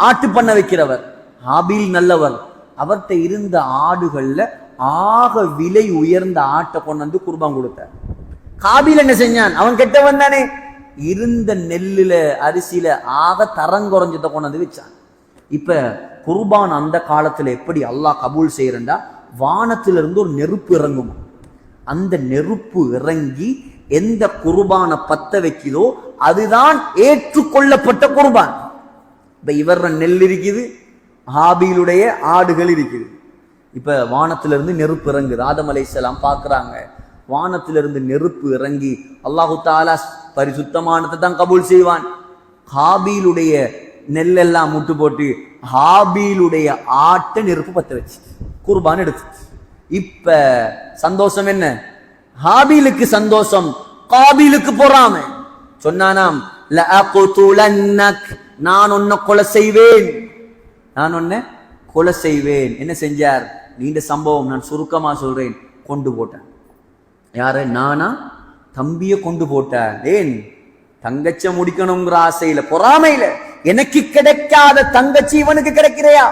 ஆட்டு பண்ண வைக்கிறவர். ஹாபீல் நல்லவர். அவர்கிட்ட இருந்த ஆடுகள்ல ஆக விலை உயர்ந்த ஆட்டை கொண்டு குர்பான் கொடுத்தார். காபீல் என்ன செஞ்சான்? அவன் கெட்டவன் தானே. இருந்த நெல்லுல அரிசியில ஆக தரம் குறைஞ்சதை கொண்டு வச்சான். இப்ப குர்பான் அந்த காலத்துல எப்படி அல்லாஹ் கபூல் செய்யறா? வானத்திலிருந்து ஒரு நெருப்பு இறங்கும். அந்த நெருப்பு இறங்கி எந்த குர்பானை பத்த வைக்குதோ அதுதான் ஏற்றுக்கொள்ளப்பட்ட குர்பான். இப்ப இவர் நெல் இருக்குது, ஹாபீலுடைய ஆடுகள் இருக்குது. இப்ப வானத்திலிருந்து நெருப்பு இறங்குது. ஆதம் அலைஹிஸ்ஸலாம் பார்க்கறாங்க, வானத்திலிருந்து நெருப்பு இறங்கி அல்லாஹு தஆலா பரிசுத்தமானதை தான் கபூல் செய்வான். ஹாபீலுடைய நெல்லெல்லாம் முட்டு போட்டு ஹாபீலுடைய ஆட்டை நெருப்பு பத்த வச்சு குர்பான் எடுத்து. இப்ப சந்தோஷம் என்ன? ஹாபீலுக்கு சந்தோஷம், காபீலுக்கு பொறாமை. சொன்னானாம், லஅக்துலன்னக், நான் உன்னை கொலை செய்வேன், நான் உன்னை கொலை செய்வேன். என்ன செஞ்சார்? நீண்ட சம்பவம், நான் சுருக்கமா சொல்றேன். கொண்டு போட்டான். யாரு? நானா? தம்பிய கொண்டு போட்டார். ஏன்? தங்கச்ச முடிக்கணுங்கிற ஆசையில, பொறாமையில. எனக்கு கிடைக்காத தங்கச்சி இவனுக்கு கிடைக்கிறையா?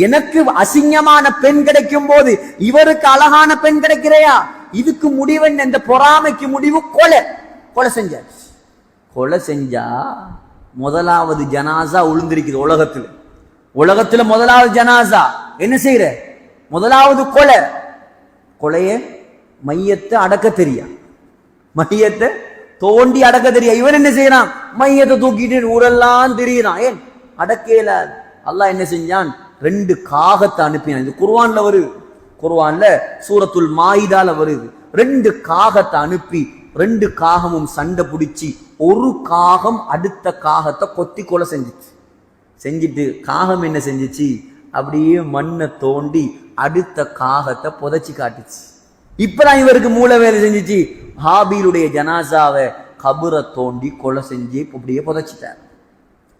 எனக்கு அசிங்கமான பெண் கிடைக்கும் போது இவருக்கு அழகான பெண் கிடைக்கிறையா? இதுக்கு முடிவன், இந்த பொறாமைக்கு முடிவு கொலை. கொலை செஞ்சார். கொலை செஞ்சா முதலாவது ஜனாசா உளுந்திருக்குது உலகத்துல. உலகத்துல முதலாவது ஜனாசா என்ன செய்யற? முதலாவது கொலைய மையத்தை அடக்க தெரியா, மையத்தை தோண்டி அடக்க தெரியா. இவன் என்ன செய்யறான்? மையத்தை தூக்கிட்டு ஊரெல்லாம் திரியிறான். ஏன் அடக்கேல? அல்லாஹ் என்ன செஞ்சான்? 2 காகத்தை அனுப்பினான். இது குர்ஆன்ல வருது, குர்ஆன்ல சூரத்துல் மாயிதால வருது. 2 காகத்தை அனுப்பி 2 காகமும் சண்டை பிடிச்சி ஒரு காகம் அடுத்த காகத்தை கொத்தி கொலை செஞ்சிட்டு காகம் என்ன செஞ்சிச்சு? அப்படியே மண்ணை தோண்டி அடுத்த காகத்தை புதைச்சி காட்டுச்சு. இப்பதான் இவருக்கு மூளை வேலை செஞ்சிச்சு. ஹாபீலுடைய ஜனாசாவை கபரை தோண்டி கொலை செஞ்சு அப்படியே புதைச்சிட்டார்.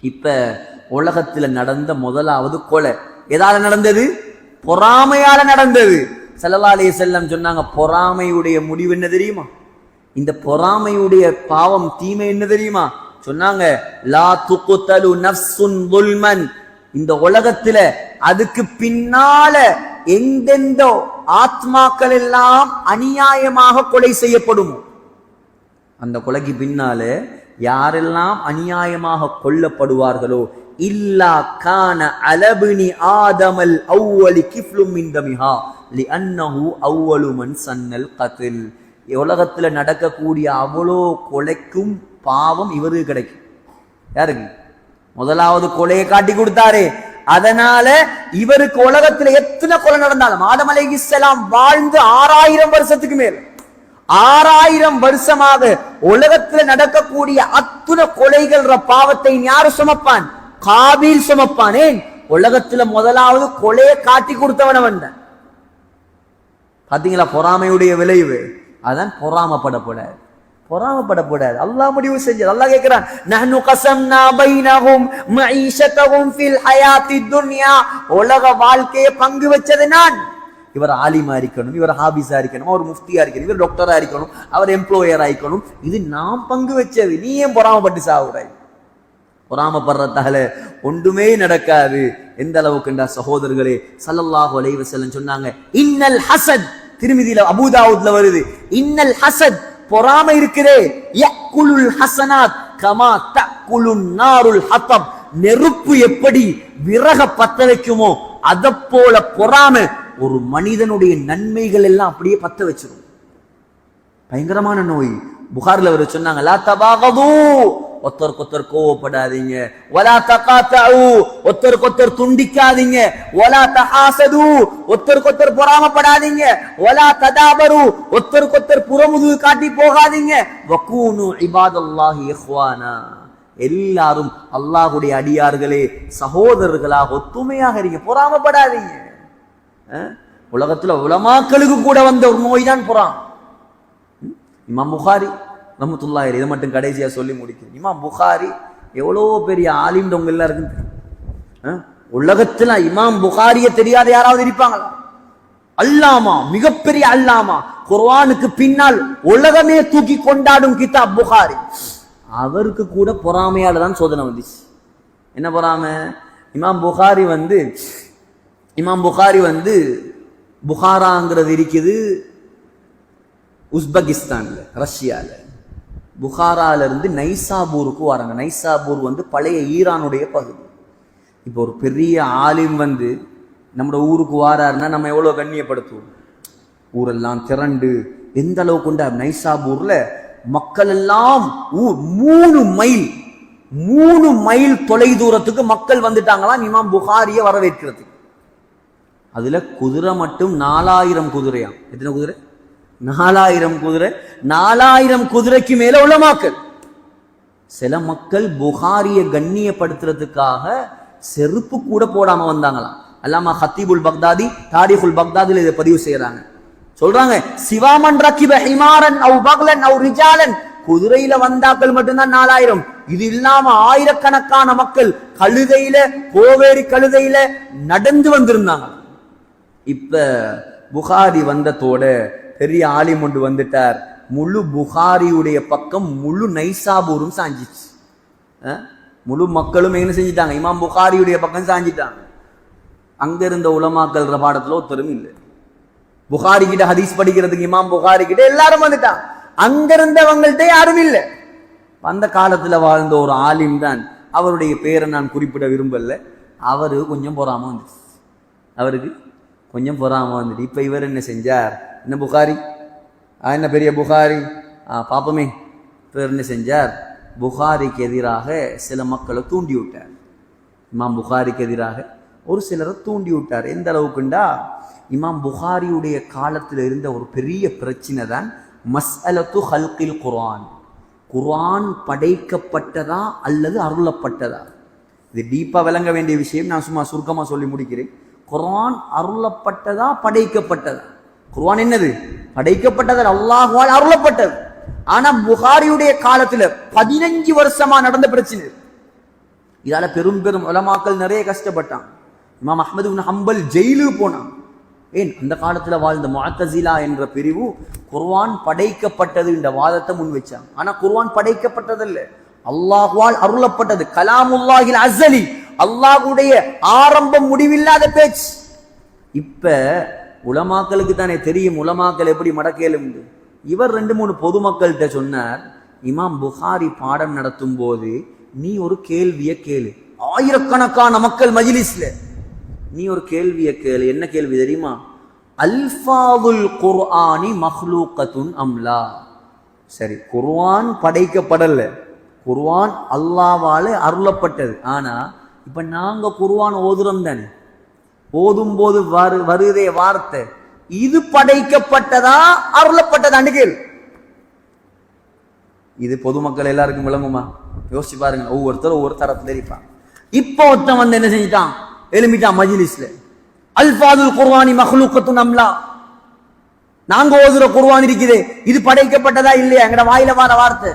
இப்ப உலகத்துல நடந்த முதலாவது கொலை எதால நடந்தது? பொறாமையால நடந்தது. ஸல்லல்லாஹு அலைஹி வஸல்லம் சொன்னாங்க, பொறாமையுடைய முடிவு என்ன தெரியுமா? இந்த பொறாமையுடைய பாவம் தீமை என்ன தெரியுமா? சொன்னாங்க, லா துக்தலு நஃப்ஸுன் ظுல்மன். இந்த உலகத்துல அதுக்கு பின்னால எந்தெந்த ஆத்மாக்கள் எல்லாம் அநியாயமாக கொலை செய்யப்படுமோ, அந்த கொலைக்கு பின்னால யாரெல்லாம் அநியாயமாக கொல்லப்படுவார்களோ, இல்லா கான அலபினி ஆதமல் அவ்வலி கிஃப்லும் மின் தமிஹா லிஅன்னஹு அவ்வலு மன் சன்னல் கத்ல். உலகத்துல நடக்கக்கூடிய அவ்வளோ கொலைக்கும் பாவம் இவருக்கு கிடைக்கும். யாருக்கு? முதலாவது கொலையை காட்டி கொடுத்தாரே, அதனால இவருக்கு உலகத்துல எத்தனை கொலை நடந்தாலும், ஆதம் அலைஹிஸ்ஸலாம் வாழ்ந்து 6000 வருஷத்துக்கு மேல், 6000 வருஷமாக உலகத்துல நடக்கக்கூடிய அத்துணை கொலைகள் பாவத்தை யாரு சுமப்பான்? காபீல் சுமப்பான். ஏன்? உலகத்துல முதலாவது கொலையை காட்டி கொடுத்தவன் வந்தான். பாத்தீங்களா பொறாமையுடைய விளைவு? அதான் பொறாமப்படப்படாது, பொறாமப்படப்படாது. அல்லாஹ் முடிவு செஞ்சது. அல்லாஹ் கேட்கிறான், நஹ்னு கஸம்னா பைனஹும் மஈஷதஹும் ஃபில் ஹயாத்தித் துன்யா. உலக வாழ்க்கையை பங்கு வச்சது நான். இவர் ஆலிமா இருக்கணும், இவர் ஹாபிஸா இருக்கணும், அவர் முஃப்தியா இருக்கணும், இவர் டாக்டரா இருக்கணும், அவர் எம்ப்ளாயரா இருக்கணும். இது நாம் பங்கு வச்சது. நீ ஏன் பொறாமப்பட்டு சாவுறாய்? பொறாமப்படுறதால ஒன்றுமே நடக்காது. எந்த அளவுக்குண்டா சகோதரர்களே, ஸல்லல்லாஹு அலைஹி வஸல்லம் சொன்னாங்க, இன்னல் ஹஸத், திர்மிதில அபூதாவுத்ல வருது, இன்னல் ஹஸத், பொறாமை இருக்குதே, யக்குலுல் ஹஸனாத் கமா தக்குலுன் நாருல் ஹதப். நெருப்பு எப்படி விறக பத்த வைக்குமோ அத போல பொறாமை ஒரு மனிதனுடைய நன்மைகள் எல்லாம் அப்படியே பத்த வச்சிடும். பயங்கரமான நோய். புகார்ல அவர் சொன்னாங்க, லா தபாகது, ஒருத்தருக்கு கோவப்படாதீங்க, வலா தகாதஉ, ஒருத்தருக்கு துண்டிக்காதீங்க, வலா தஹாசது, ஒருத்தருக்கு பொறாமப்படாதீங்க, வலா ததாபரு, ஒருத்தருக்கு புறமுதுகு காட்டி போகாதீங்க, வகூனு இபாதல்லாஹி இஹ்வானா, எல்லாரும் அல்லாஹ்வுடைய அடியார்களே, சகோதரர்களாக ஒத்துமையாக இருங்க, பொறாமப்படாதீங்க. உலகத்துல உலமாக்களுக்கு கூட வந்த ஒரு நோய் தான் பொறாமை. இமாம் புகாரி ரஹ்மத்துல்லாஹி அலைஹி, இதை மட்டும் கடைசியா சொல்லி முடிக்கிறேன். இமாம் புகாரி எவ்வளோ பெரிய ஆலிம் உங்க எல்லாருக்கும் தெரியும். உலகத்துல இமாம் புகாரிய தெரியாத யாராவது இருப்பாங்களா? அல்லாமா, மிகப்பெரிய அல்லாமா, குர்ஆனுக்கு பின்னால் உலகமே தூக்கி கொண்டாடும் கிதாப் புகாரி. அவருக்கு கூட பொறாமையால தான் சோதனை வந்துச்சு. என்ன பொறாமை? இமாம் புகாரி வந்து புகாராங்கிறது இருக்குது உஸ்பெகிஸ்தான்ல, ரஷ்யால. புகாரால இருந்து நைசாபூருக்கு வராங்க. நைசாபூர் வந்து பழைய ஈரானுடைய பகுதி. இப்போ ஒரு பெரிய ஆலிம் வந்து நம்ம ஊருக்கு வாராருன்னா நம்ம எவ்வளவு கண்ணியப்படுத்துவோம். ஊரெல்லாம் திரண்டு எந்த அளவுக்கு உண்டா, நைசாபூர்ல மக்கள் எல்லாம் 3 மைல் தொலை தூரத்துக்கு மக்கள் வந்துட்டாங்களாம் இமாம் புகாரிய வரவேற்கிறதுக்கு. அதுல குதிரை மட்டும் 4000 குதிரையாம். எத்தனை குதிரை? 4000 குதிரை. 4000 குதிரைக்கு மேல உலமாக்கள். சில மக்கள் புகாரிய கண்ணியப்படுத்துறதுக்காக செருப்பு கூட போடாம வந்தாங்களாம். அல்லாமா ஹத்தீபுல் பக்தாதி தாரிகுல் பக்தாதில இதை பதிவு செய்யறாங்க. சொல்றாங்க, சிவாமன் ரக்கிப ஹிமாரன் அவ் பக்லன் அவ் ரிஜாலன், குதிரையில வந்தாக்கள் மட்டும்தான் 4000. இது இல்லாம ஆயிரக்கணக்கான மக்கள் கழுதையில, கோவேரி கழுதையில நடந்து வந்திருந்தாங்க. இப்ப புகாரி வந்ததோட பெரிய ஆலிம் ஒன்று வந்துட்டார். முழு புகாரியுடைய பக்கம் முழு நைசாபூரும் சாஞ்சிச்சு. முழு மக்களும் என்ன செஞ்சிட்டாங்க? இமாம் புகாரியுடைய பக்கம் சாஞ்சிட்டாங்க. அங்க இருந்த உலமாக்கள் பாடத்துல ஒருத்தரும் இல்லை. புகாரி கிட்ட ஹதீஸ் படிக்கிறதுக்கு இமாம் புகாரி கிட்ட எல்லாரும் வந்துட்டாங்க. அங்க இருந்தவங்கள்ட்ட யாரும் இல்லை. அந்த காலத்துல வாழ்ந்த ஒரு ஆலிம் தான், அவருடைய பேரை நான் குறிப்பிட விரும்பல, அவரு கொஞ்சம் பொறாம வந்துச்சு. அவருக்கு கொஞ்சம் பொறாம வந்துட்டு இப்ப இவர் என்ன செஞ்சார்? என்ன புகாரி, என்ன பெரிய புகாரி, பாப்பமே. இவர் என்ன செஞ்சார்? புகாரிக்கு எதிராக சில மக்களை தூண்டி விட்டார். இமாம் புகாரிக்கு எதிராக ஒரு சிலரை தூண்டி விட்டார். எந்த அளவுக்குண்டா, இமாம் புகாரியுடைய காலத்தில் இருந்த ஒரு பெரிய பிரச்சனை தான் மஸ்அலத்து ஹல்கில் குர்ஆன். குர்ஆன் படைக்கப்பட்டதா அல்லது அருளப்பட்டதா? இது டீப்பா விளங்க வேண்டிய விஷயம். நான் சும்மா சுருக்கமா சொல்லி முடிக்கிறேன். குர்ஆன் அருளப்பட்டதா படைக்கப்பட்டதா? குர்ஆன் என்னது? படைக்கப்பட்டது, அல்லாஹ்வால் அருளப்பட்டது. ஆனா புகாரியுடைய காலத்துல 15 வருஷமா நடந்த பிரச்சனை. இதால பெரும் பெரும் உலமாக்கள் நிறைய கஷ்டப்பட்டான். இமாம் அஹ்மது இப்னு ஹம்பல் ஜெயிலுக்கு போனான். ஏன்? அந்த காலத்துல வாழ்ந்த முஅத்தஸிலா என்ற பிரிவு குர்ஆன் படைக்கப்பட்டது என்ற வாதத்தை முன் வச்சாங்க. ஆனா குர்ஆன் படைக்கப்பட்டதல்ல, அல்லாஹ்வால் அருளப்பட்டது. கலாமுல்லாஹில் அஸலி, அல்லாஹ்வுடைய ஆரம்பம் முடிவில்லாத பேச்சு. இப்ப உலமாக்களுக்கு தானே தெரியும் உலமாக்கள் எப்படி மடக்கேலும். இவர் 2-3 பொதுமக்கள்கிட்ட சொன்னார், இமாம் புகாரி பாடம் நடத்தும் போது நீ ஒரு கேள்வியை கேளு. ஆயிரக்கணக்கான மக்கள் மஜ்லிஸ்ல நீ ஒரு கேள்வியை கேளு. என்ன கேள்வி தெரியுமா? அல்ஃபாதுல் குர்ஆனி மஹ்லூகத்துன் அம்லா. சரி, குர்ஆன் படைக்கப்படல, குர்ஆன் அல்லாஹ்வால அருளப்பட்டது. ஆனா இப்ப நாங்க குர்ஆன் ஓதுறோம் தானே, ஓதும் போது வருதே வார்த்தை, இது படைக்கப்பட்டதா அருளப்பட்டதான்னு கேள்வி. இது பொதுமக்கள் எல்லாருக்கும் விளங்குமா? யோசிச்சு பாருங்க. ஒவ்வொருத்தரும் ஒவ்வொரு தரத்துல இருப்பாங்க. இப்போ ஒருத்தன் வந்து என்ன செஞ்சிட்டான்? எழுமிட்டான் மஜ்லிஸ்ல, அல்ஃபாதுல் குர்ஆனி மஹ்லூகத்துன் அம்லா. நாங்க ஓதுற குர்ஆன் இருக்குதே, இது படைக்கப்பட்டதா இல்லையா? எங்கட வாயில வர வார்த்தை.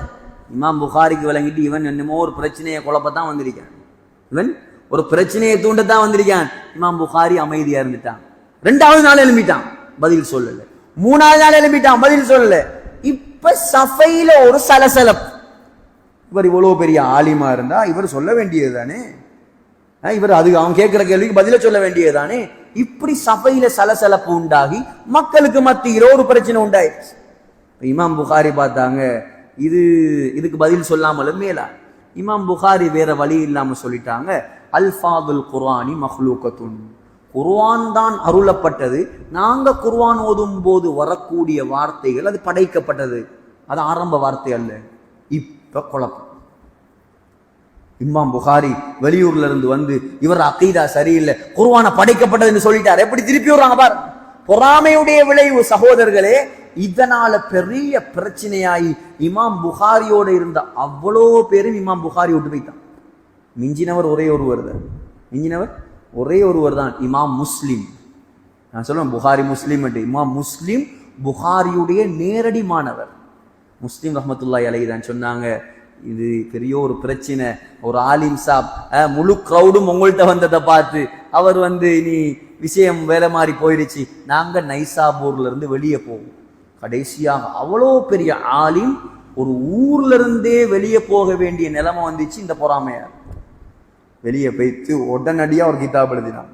இமாம் புகாரிக்கு விளங்கிட்டு இவன் என்னமோ ஒரு பிரச்சனையை குழப்பத்தான் வந்திருக்கான், இவன் ஒரு பிரச்சனையை தூண்டத்தான் வந்திருக்கான். இமாம் புகாரி அமைதியா இருந்துட்டான். 2வது நாள் எழும்பிட்டான், பதில் சொல்லல. 3வது நாள் எழும்பிட்டான், பதில் சொல்லல. இப்ப சஃபையில ஒரு சலசலப்பு. இவர் இவ்வளவு பெரிய ஆலிமா இருந்தா இவர் சொல்ல வேண்டியது தானே, இவர் அது அவன் கேட்கிற கேள்விக்கு பதில சொல்ல வேண்டியது தானே. இப்படி சபையில சலசலப்பு உண்டாகி மக்களுக்கு மத்தியில ஒரு பிரச்சனை உண்டாயிடுச்சு. இமாம் புகாரி பார்த்தாங்க, இதுக்கு பதில் சொல்லாமலும் மேலா. இமாம் புகாரி வேற வழி இல்லாம சொல்லிட்டாங்க, அல்ஃபாதுல் குர்ஆனி மஹ்லூகத்துன், குர்ஆன் தான் அருளப்பட்டது, நாங்க குர்ஆன் ஓதும் போது வரக்கூடிய வார்த்தைகள் அது படைக்கப்பட்டது, அது ஆரம்ப வார்த்தை அல்ல. இப்ப குழப்பம். இமாம் புகாரி வெளியூர்ல இருந்து வந்து இவர் அகீதா சரியில்லை, குர்ஆன படைக்கப்பட்டதுன்னு சொல்லிட்டார். எப்படி திருப்பி வர்றாங்க பாரு. பொறாமையுடைய விளைவு சகோதரர்களே. இதனால பெரிய பிரச்சனையாயி இமாம் புகாரியோட இருந்த அவ்வளோ பேரும் இமாம் புகாரி விட்டு போய்த்தான். மிஞ்சினவர் ஒரே ஒருவர் தான், இமாம் முஸ்லிம். நான் சொல்லுவேன் புகாரி முஸ்லிம். இமாம் முஸ்லிம் புகாரியுடைய நேரடி மாணவர். முஸ்லிம் ரஹ்மத்துல்லாஹி அலைஹி தான் சொன்னாங்க, இது பெரிய ஒரு பிரச்சனை. ஒரு ஆலிம் சாப் முழு கிரௌடும் உங்கள்கிட்ட வந்ததை பார்த்து அவர் நீ விஷயம் வேற மாதிரி போயிடுச்சு, நாங்க நைசாபூர்ல இருந்து வெளியே போவோம். கடைசியாக அவ்வளோ பெரிய ஆலிம் ஒரு ஊர்ல இருந்தே வெளியே போக வேண்டிய நிலைமை வந்துச்சு. இந்த பொறாமையார் வெளியே போய்த்து உடனடியா ஒரு கிதாப் எழுதினான்,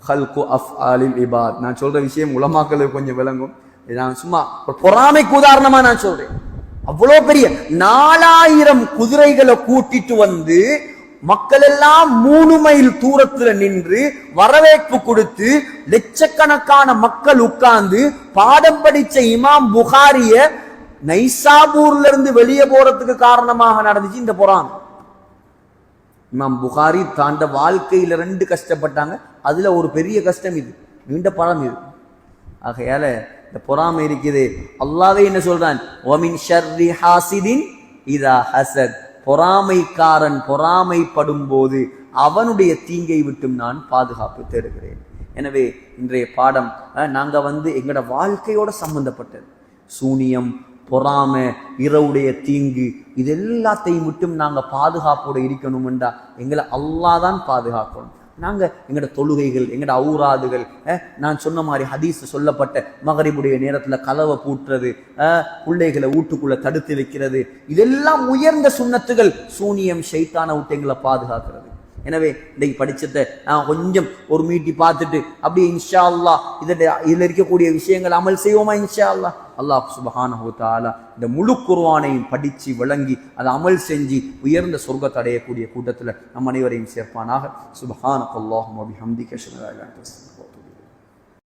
ஹல்கு அஃஆலில் இபாத். நான் சொல்ற விஷயம் உலமாக்களுக்கு கொஞ்சம் விளங்கும். நான் சும்மா ஒரு பொறாமைக்கு உதாரணமா நான் சொல்றேன். அவ்வளோ பெரிய 4000 குதிரைகளை கூட்டிட்டு வந்து மக்கள் எல்லாம் 3 மைல் தூரத்துல நின்று வரவேற்பு கொடுத்து லட்சக்கணக்கான மக்கள் உட்கார்ந்து பாடம் படிச்ச இமாம் புகாரிய நைசாபூர்ல இருந்து வெளியே போறதுக்கு காரணமாக நடந்துச்சு இந்த பொறாமை. இமாம் புகாரி தாண்ட வாழ்க்கையில 2 கஷ்டப்பட்டாங்க, அதுல ஒரு பெரிய கஷ்டம் இது, நீண்ட பழம் இது. ஆகையால இந்த பொறாமை இருக்குது. அல்லாஹ்வே என்ன சொல்றான், வமின் ஷர்ரி ஹாசிதின் இதா ஹசத், பொறாமைக்காரன் பொறாமைப்படும் போது அவனுடைய தீங்கை விட்டும் நான் பாதுகாப்பு தேடுகிறேன். எனவே இன்றைய பாடம் நாங்க எங்களோட வாழ்க்கையோட சம்பந்தப்பட்டது. சூனியம், பொறாமை, இரவுடைய தீங்கு, இது எல்லாத்தையும் விட்டும் நாங்க பாதுகாப்போட இருக்கணும்டா எங்களை அல்லாஹ் தான் பாதுகாக்கணும். நாங்க எங்கட தொழுகைகள், எங்கட ஔராதுகள், நான் சொன்ன மாதிரி ஹதீஸ் சொல்லப்பட்ட மகரிபுடைய நேரத்துல கலவை பூட்டுறது, பிள்ளைகளை வீட்டுக்குள்ள தடுத்து வைக்கிறது, இதெல்லாம் உயர்ந்த சுன்னத்துகள். சூனியம், ஷைத்தான விட்டு எங்களை பாதுகாக்கிறது. எனவே இன்னைக்கு படிச்சதை நான் கொஞ்சம் ஒரு மீட்டி பார்த்துட்டு அப்படியே இன்ஷா அல்லாஹ் இதுல இருக்கக்கூடிய விஷயங்கள் அமல் செய்வோமா இன்ஷா அல்லாஹ். அல்லாஹ் சுப்ஹானஹு வ தஆலா இந்த முழு குர்ஆனையும் படிச்சு விளங்கி அதை அமல் செஞ்சு உயர்ந்த சொர்க்கத்தை அடையக்கூடிய கூட்டத்துல நம் அனைவரையும் சேர்ப்பானாக. சுப்ஹானல்லாஹி வ பிஹம்திஹி அஷ்ஹது அல்லா இலாஹா இல்லா அன்த அஸ்தக்ஃபிருக.